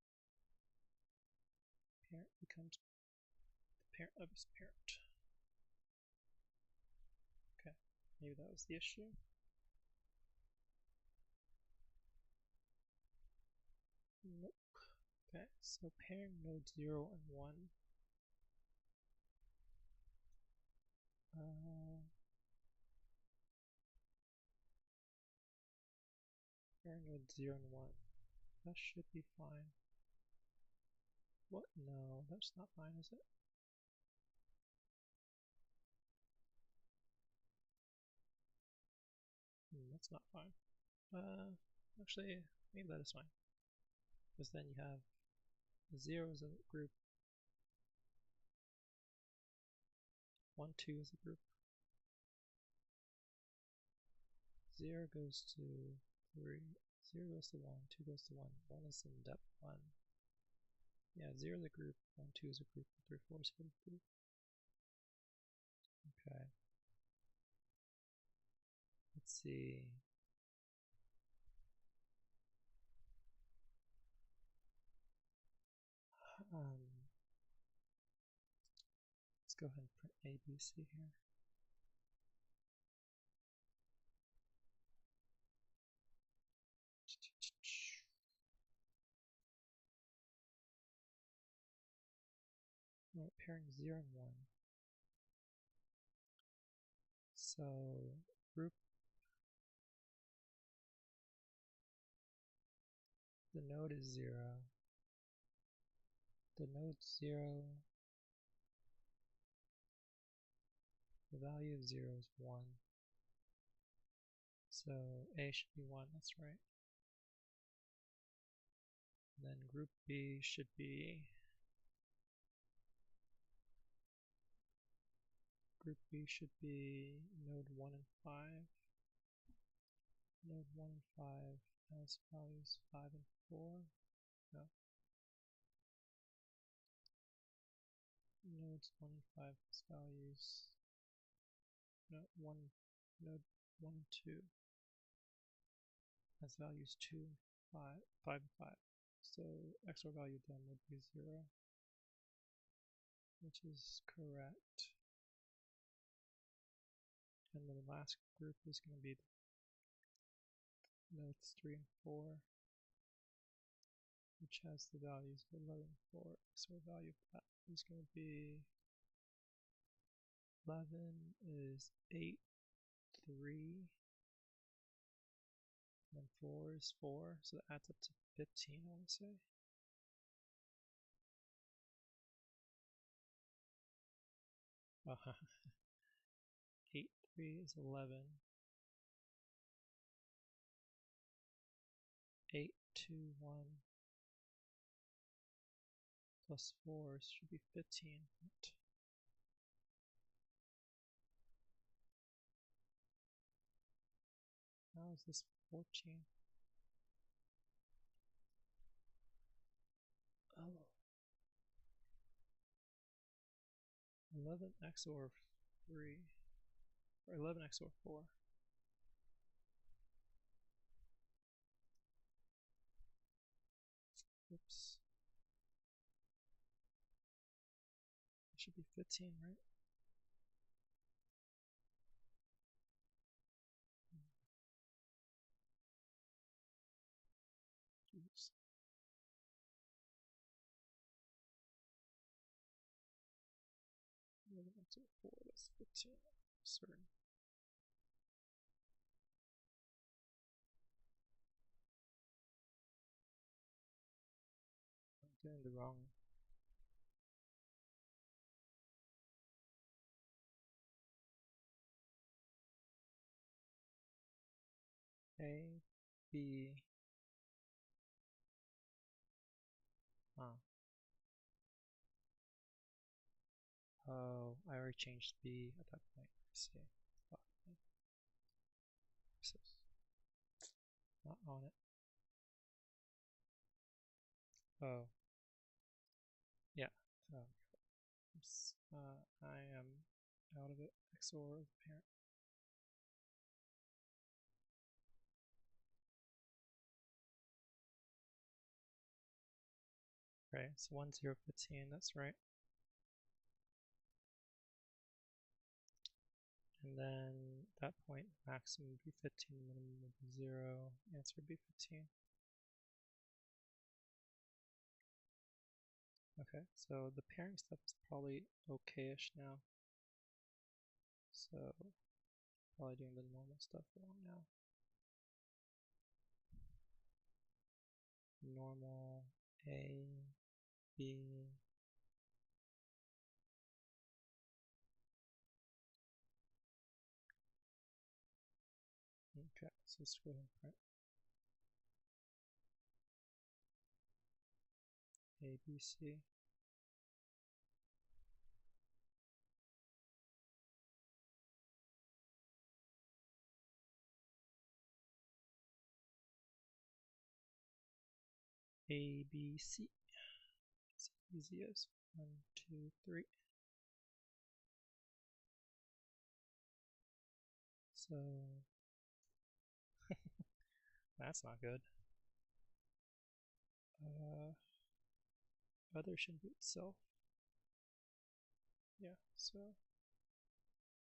S1: Parent becomes the parent of its parent. Okay, maybe that was the issue. Nope. Okay, so pairing node 0 and 1. Pairing node 0 and 1. That should be fine. What? No, that's not fine, is it? That's not fine. Actually, maybe that is fine. Because then you have 0 as a group, 1, 2 as a group. 0 goes to 3, 0 goes to 1, 2 goes to 1, 1 is in depth 1. Yeah, 0 is a group, 1, 2 is a group, 3, 4 is a group. Okay. Let's see. Let's go ahead and print ABC here. Right, pairing 0 and 1. So group the node is 0. The node's 0. The value of 0 is 1. So A should be 1, that's right. And then group B should be node 1 and 5. Node 1 and 5 has values 5 and 4. No. Nodes 1 and 5 has values node 1 and 2 has values 2 and 5 and 5. So XOR value of them would be 0, which is correct. And then the last group is going to be nodes 3 and 4, which has the values of 11 and 4. XOR value of that is going to be 11 is 8, 3, and 4 is 4, so that adds up to 15, I want to say. Uh-huh. 8, 3 is 11. 8, 2, 1 plus 4 should be 15. How is this 14? Oh. 11 XOR 3, or 11 XOR 4. Oops. It should be 15, right? Oops. XOR 4, that's 15. Certain. I'm doing the wrong. A, B. Oh, I already changed B at that point. I see. Not on it. Oh. Yeah. Oops. I am out of it. XOR of parent. Right, it's 1, 0, 15, that's right. And then at that point, maximum would be 15, minimum would be 0, answer would be 15. Okay, so the pairing stuff is probably okay-ish now. So probably doing the normal stuff wrong now. Normal, A, B. Okay, so let's go ahead and print A, B, C. A, B, C. It's easy as 1, 2, 3. So That's not good. Other should be itself. Yeah, so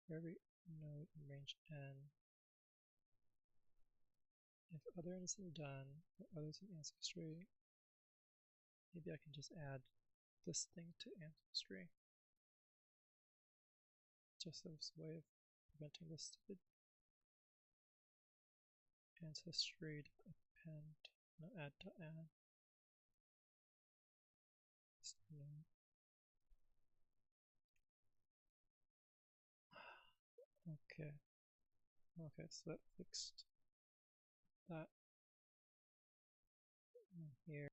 S1: for every node in range n, if other is done, or others in ancestry, maybe I can just add this thing to ancestry. Just as a way of preventing this stupid ancestry append, no add to add. Okay. Okay, so that fixed that here.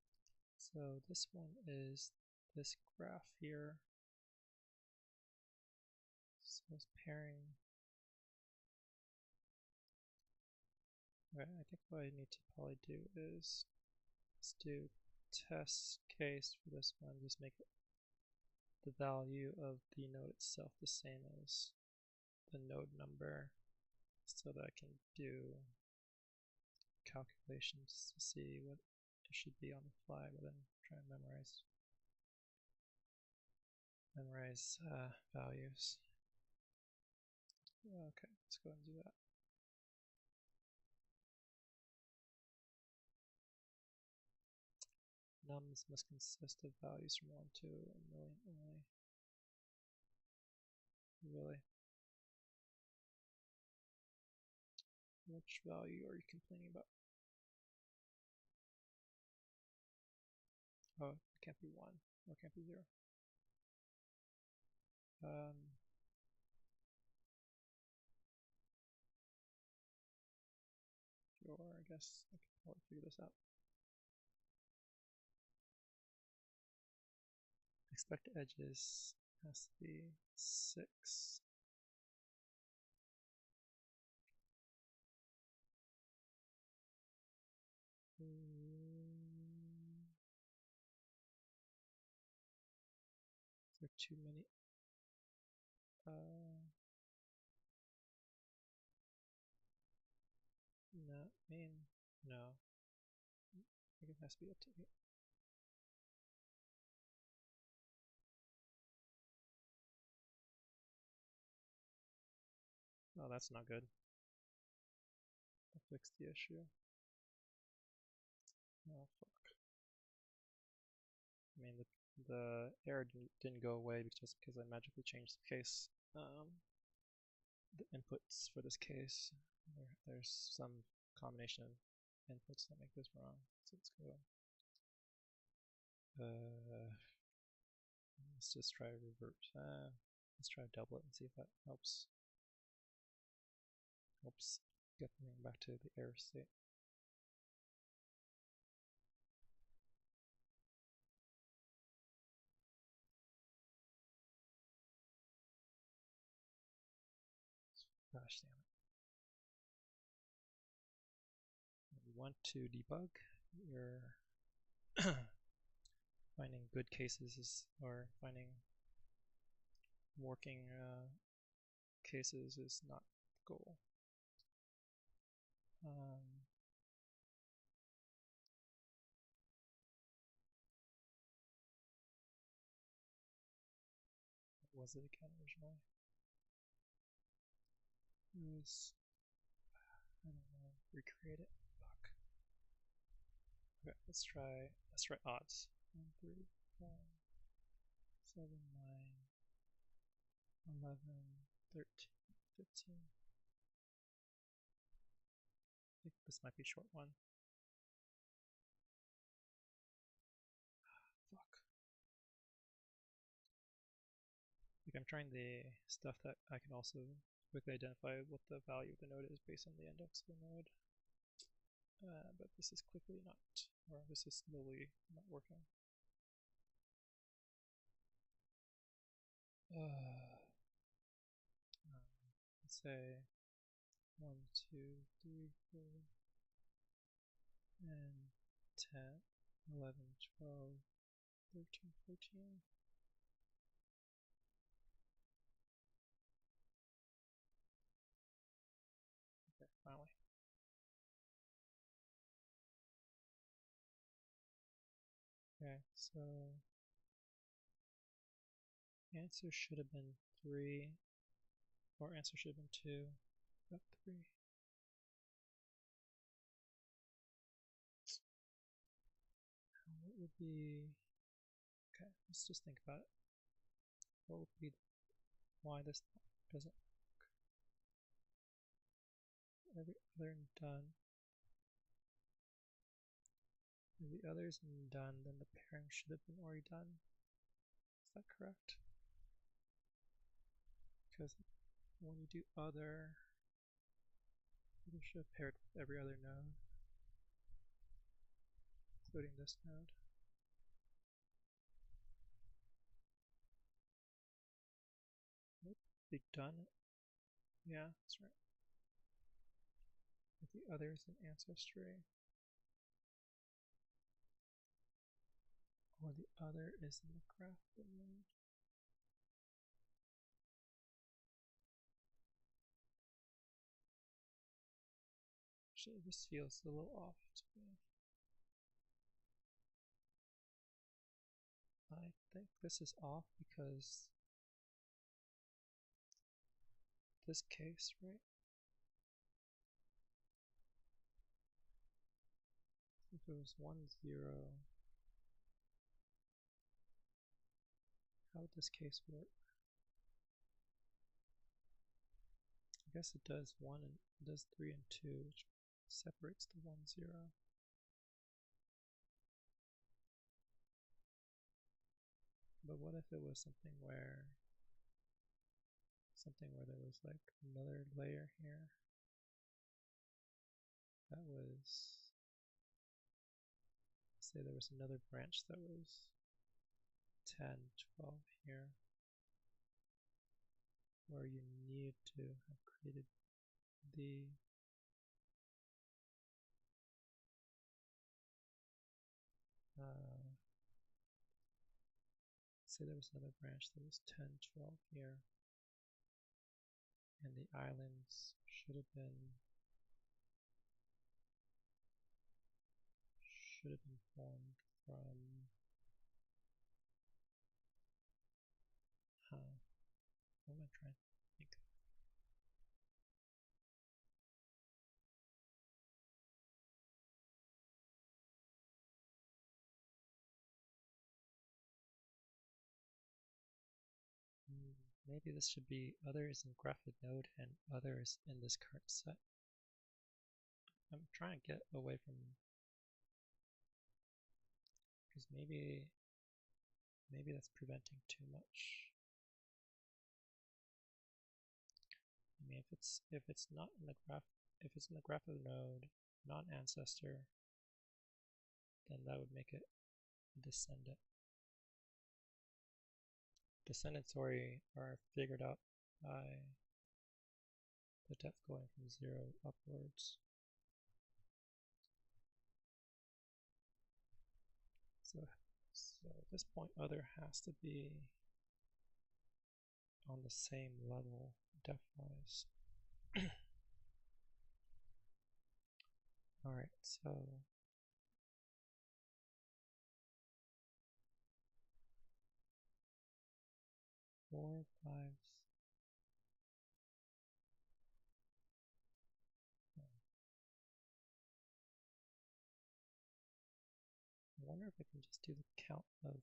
S1: So this one is this graph here. So it's pairing. Okay, I think what I need to probably do is let's do test case for this one. Just make the value of the node itself the same as the node number, so that I can do calculations to see what it should be on the fly rather than try and memorize values. Okay, let's go ahead and do that. Nums must consist of values from 1 to a million only. Really? Which value are you complaining about? Oh, it can't be 1. Or it can't be 0. Sure, I guess I can probably figure this out. Expected edges has to be 6. Is there too many? No, no. I think it has to be up to 8. Oh, that's not good. I'll fix the issue. Oh, fuck. I mean, the error didn't go away just because I magically changed the case. The inputs for this case, there's some combination of inputs that make this wrong. So let's go. Let's just try revert. Let's try double it and see if that helps get the thing back to the error state. Gosh damn it. You want to debug your finding good cases or finding working cases is not the goal. What was it again originally? It was, I don't know, recreate it. Fuck. Okay, let's try odds. 1, 3, 4, 7, 9, 11, 13, 15. I think this might be a short one. Fuck. Like I'm trying the stuff that I can also quickly identify what the value of the node is based on the index of the node. But this is quickly not, or this is slowly not working. Let's say 1, 2, 3, 4, and 10, 11, 12, 13, 14. Okay, finally. Okay, so answer should have been 3, or answer should have been 2, but 3. What would be, okay, let's just think about it. What would be why this doesn't work? Every other done. If the other isn't done, then the pairing should have been already done. Is that correct? Because when you do other, it should have paired with every other node, including this node. Nope, be done. Yeah, that's right. If the other is in ancestry, or the other is in the graph node. Actually, this feels a little off to me. I think this is off because this case, right? If it was 1, 0, how would this case work? I guess it does 1 and it does 3 and 2, which separates the 1, 0. But what if it was something where there was like another layer here that was, say there was another branch that was 10, 12 here, where you need to have created the say there was another branch that was 10, 12 here, and the islands should have been formed from what am I trying to think? Maybe this should be others in graphic node and others in this current set. I'm trying to get away from, because maybe that's preventing too much. I mean, if it's not in the graph, if it's in the graphic node, not ancestor, then that would make it descendant. Descendants already are figured out by the depth going from 0 upwards. So at this point, other has to be on the same level depth-wise. Alright, so four, 5, I wonder if I can just do the count of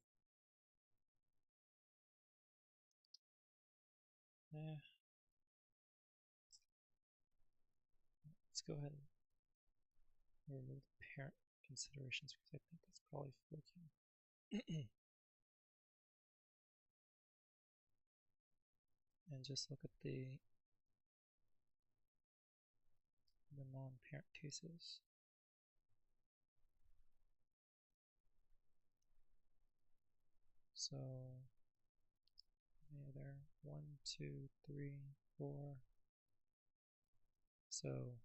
S1: let's go ahead and remove the parent considerations because I think that's probably fluking. And just look at the non-parent cases. So yeah, there 1, 2, 3, 4. So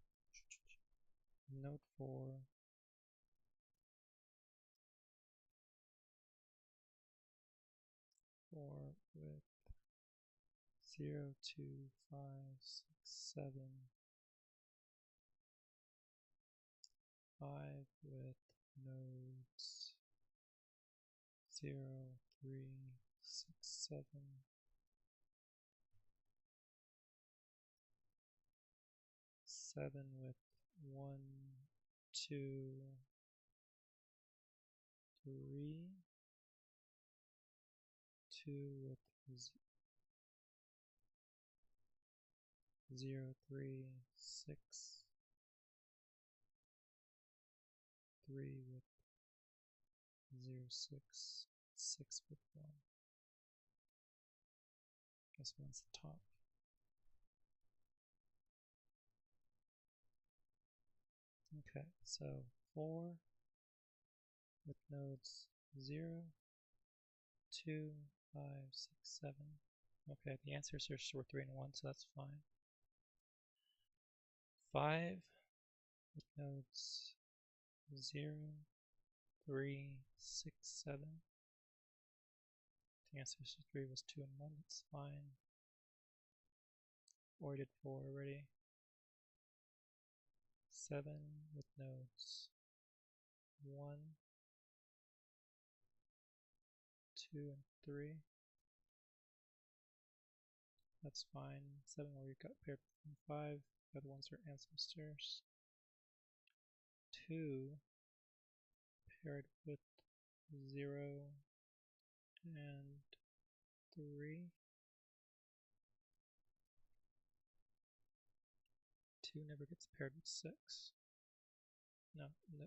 S1: node 4 with 0, 2, 5, 6, 7, 5 with nodes 0, 3, 6, 7. 7 with 1, 2, 3. 2 with 0, 3, 6. 3 with 0, 6. 6 with 1. Guess one's the top. Okay, so 4 with nodes 0, 2, 5, 6, 7. Okay, the answers are sort 3 and 1, so that's fine. 5 with nodes 0, 3, 6, 7. The answer to 3 was 2 and 1, that's fine. Or we did 4 already. 7 with nodes 1, 2, and 3. That's fine. 7 where we got paired with 5. The other ones are ancestors. 2 paired with 0 and 3. 2 never gets paired with 6. No,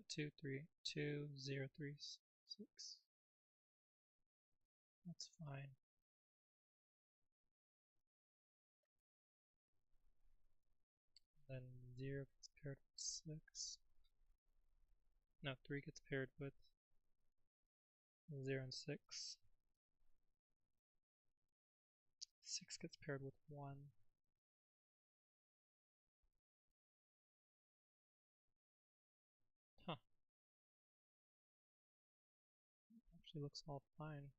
S1: 2, 3, 2, 0, 3, 6. That's fine. Then 0 gets paired with 6. No, 3 gets paired with 0 and 6. 6 gets paired with 1. Huh. Actually looks all fine.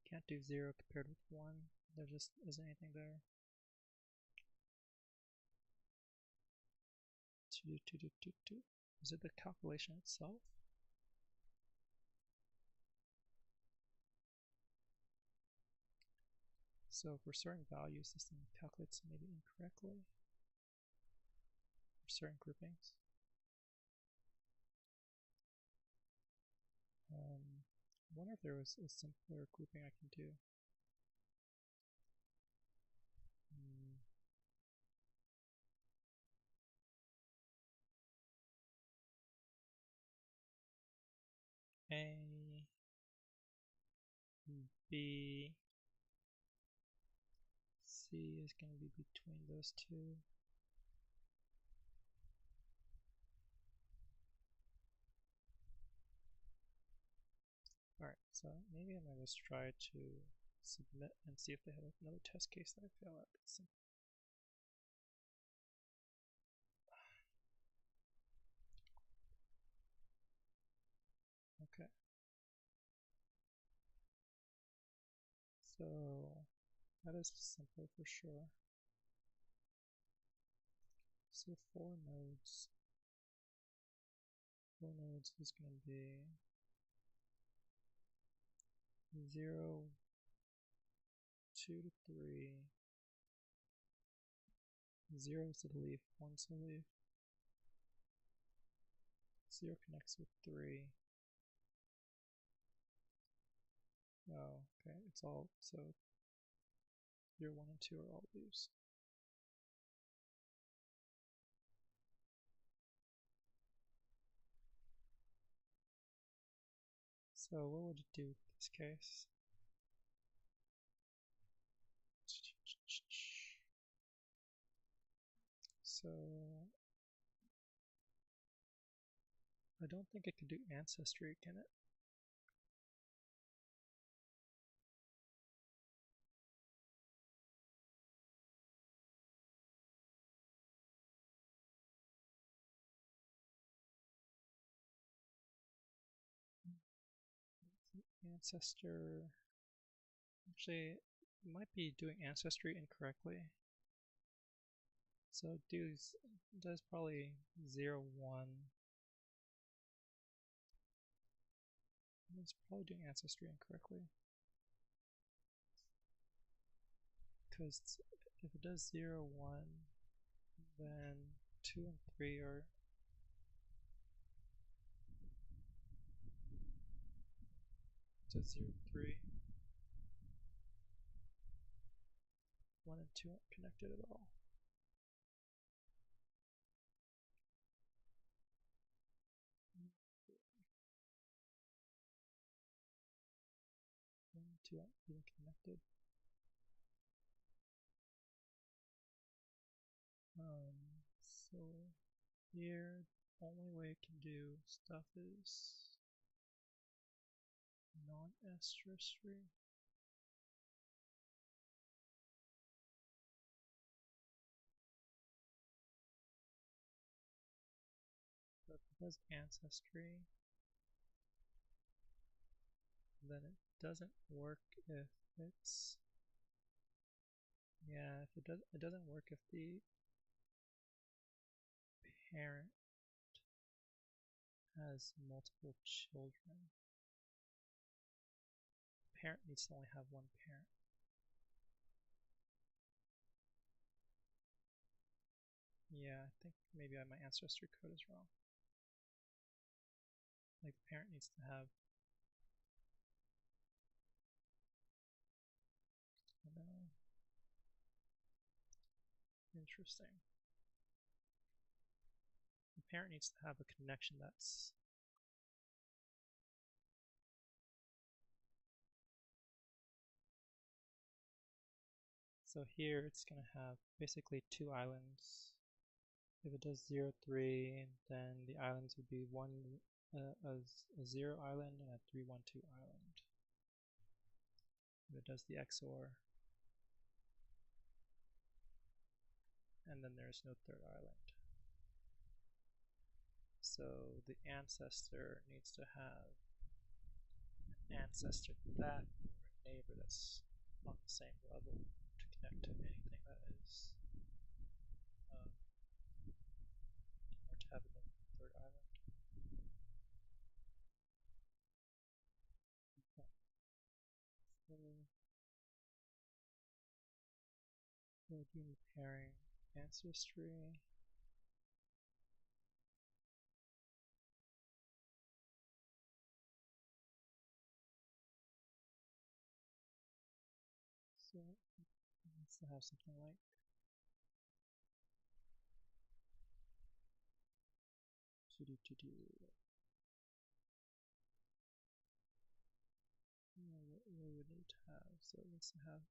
S1: Can't do 0 compared with 1. There just isn't anything there. Is it the calculation itself? So for certain values, this thing calculates maybe incorrectly for certain groupings. I wonder if there was a simpler grouping I can do. A, B, C is going to be between those two. Alright, so maybe I'm going to just try to submit and see if they have another test case that I fail at. Okay. So that is simpler for sure. So 4 nodes is going to be 0, 2 to 3, 0 is the leaf, 1 is the leaf, 0 connects with 3. Oh, okay, it's all, so 0, 1, and 2 are all leaves. So what would it do in this case? So I don't think it could do ancestry, can it? Ancestor, actually, it might be doing ancestry incorrectly. So it does probably 0, 1. It's probably doing ancestry incorrectly. Because if it does 0, 1, then 2 and 3 are to 0, 3. 1 and 2 aren't connected at all. One and 2 aren't even connected. So here, the only way it can do stuff is non-ancestry. So if it does ancestry, then it doesn't work if it's, yeah, if it doesn't work if the parent has multiple children. The parent needs to only have one parent. Yeah, I think maybe my ancestry code is wrong. Like the parent needs to have, interesting. The parent needs to have a connection that's so here it's going to have basically 2 islands. If it does 0, 3, then the islands would be a 0 island and a 3, 1, 2 island. If it does the XOR, and then there's no 3rd island. So the ancestor needs to have an ancestor to that or a neighbor that's on the same level to connect to anything that is, or to have a 3rd island. So doing the pairing ancestry. So it needs to have something like to do. What we would need to have, so it needs to have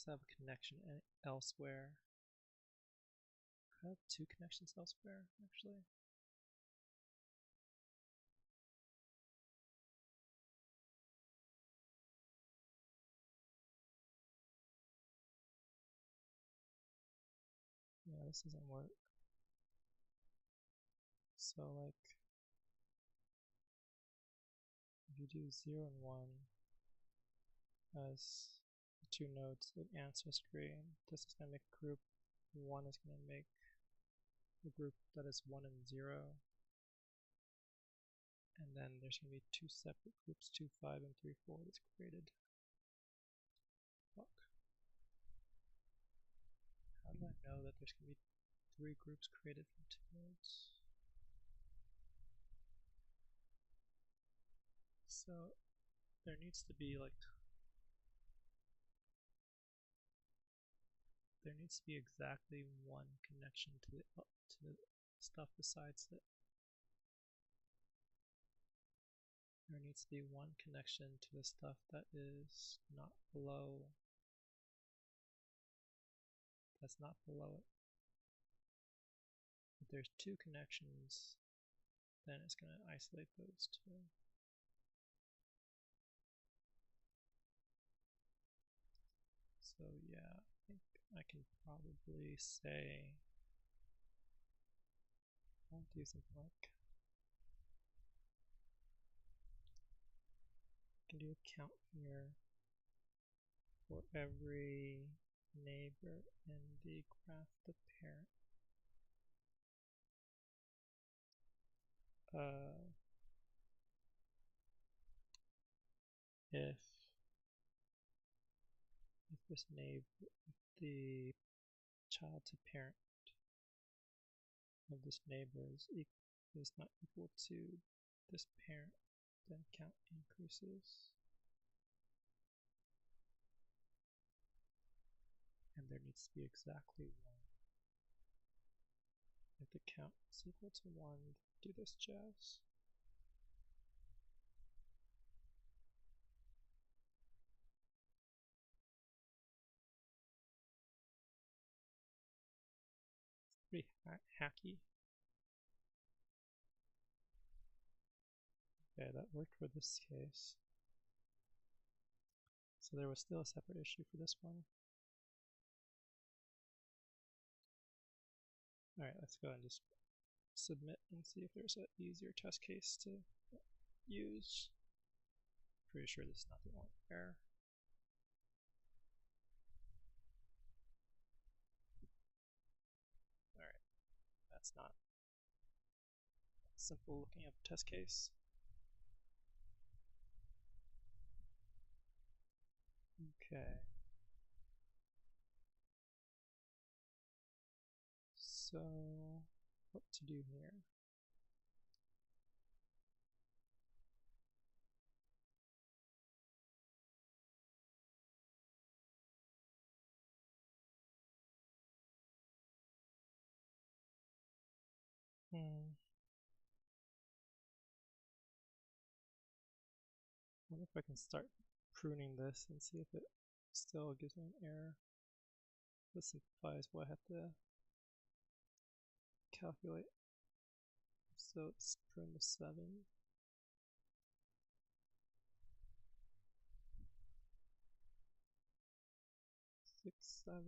S1: a connection elsewhere. Could I have 2 connections elsewhere, actually? Yeah, this doesn't work. So like, if you do 0 and 1 as the 2 nodes of ancestry, this is going to make a group. 1 is going to make a group that is 1 and 0. And then there's going to be 2 separate groups, 2, 5, and 3, 4 that's created. Fuck. How do I know that there's going to be 3 groups created from 2 nodes? So there needs to be like, there needs to be exactly 1 connection to the stuff besides it. There needs to be 1 connection to the stuff that is not below, that's not below it. If there's 2 connections, then it's going to isolate those 2. So yeah, I think I can probably say, I'll do something like can do a count here for every neighbor in the graph the parent. If this neighbor, if the child to parent of this neighbor is not equal to this parent, then count increases. And there needs to be exactly 1. If the count is equal to 1, do this jazz. It's pretty hacky. Okay, that worked for this case. So there was still a separate issue for this one. Alright, let's go and just submit and see if there's an easier test case to use. Pretty sure this is not the only error. Alright, that's not simple looking at the test case. Okay. So, what to do here? I wonder if I can start pruning this and see if it still gives me an error. This simplifies what I have to calculate. So let's prune to 7. 6, 7.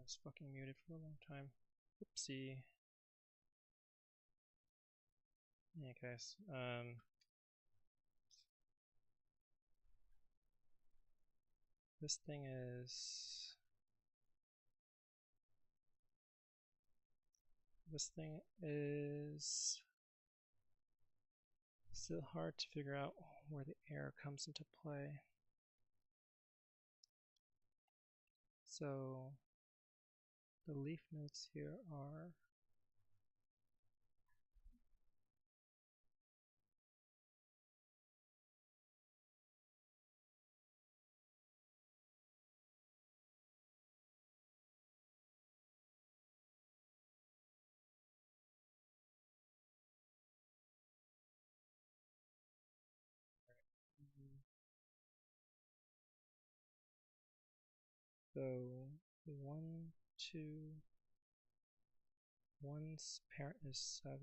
S1: was fucking muted for a long time. Oopsie. Yeah, guys. This thing is. Still hard to figure out where the error comes into play. So the leaf nodes here are so 1, 2, one's parent is 7.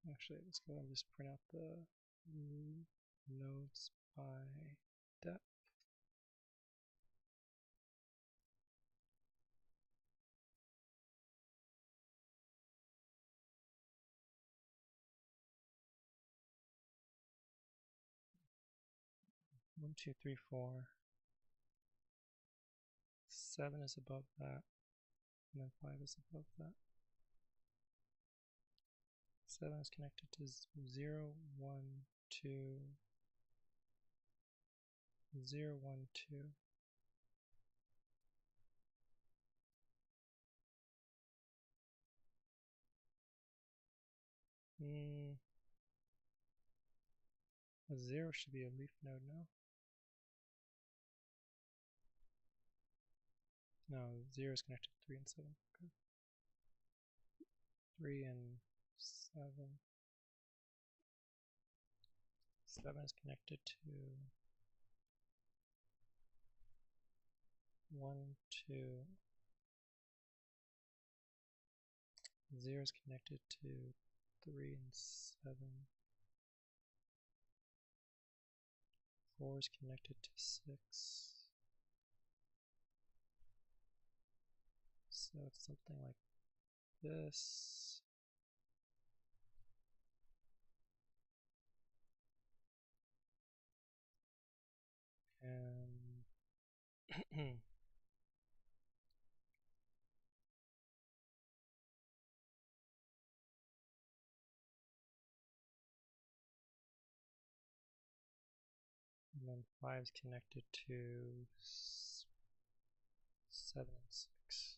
S1: Actually, let's go and just print out the nodes by depth. One, two, three, 4. 7 is above that, and then 5 is above that. 7 is connected to 0, 1, 2, 0, 1, 2. A 0 should be a leaf node now. No, 0 is connected to 3 and 7. Okay. 3 and 7. 7 is connected to 1, 2. 0 is connected to 3 and 7. 4 is connected to 6. So it's something like this. And and then 5 is connected to 7 and 6.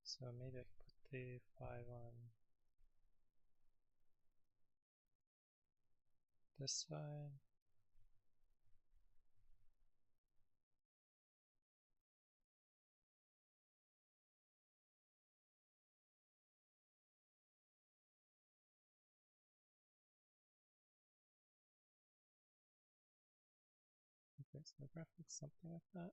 S1: So maybe I can put the 5 on this side. Okay, so the graph looks something like that.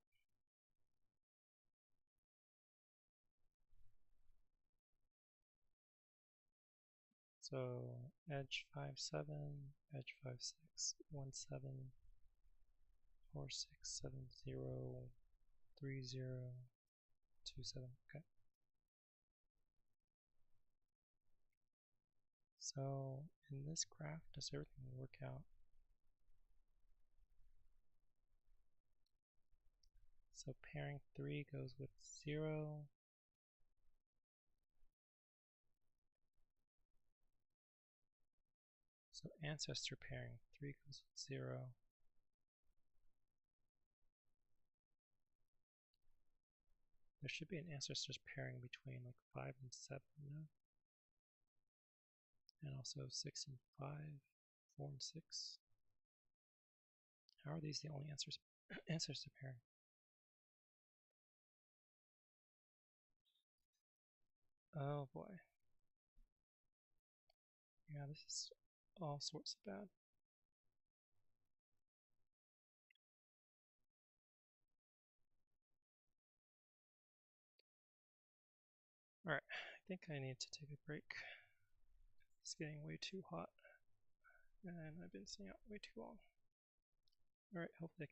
S1: So edge 5, 7, edge 5, 6, 1, 7, 4, 6, 7, 0, 3, 0, 2, 7. Okay. So in this graph, does everything work out? So pairing 3 goes with 0. So ancestor pairing 3 goes with 0. There should be an ancestors pairing between like 5 and 7 now. And also 6 and 5, 4 and 6. How are these the only ancestor pairing? Oh boy. Yeah, this is all sorts of bad. Alright, I think I need to take a break. It's getting way too hot. And I've been staying out way too long. Alright, hopefully I can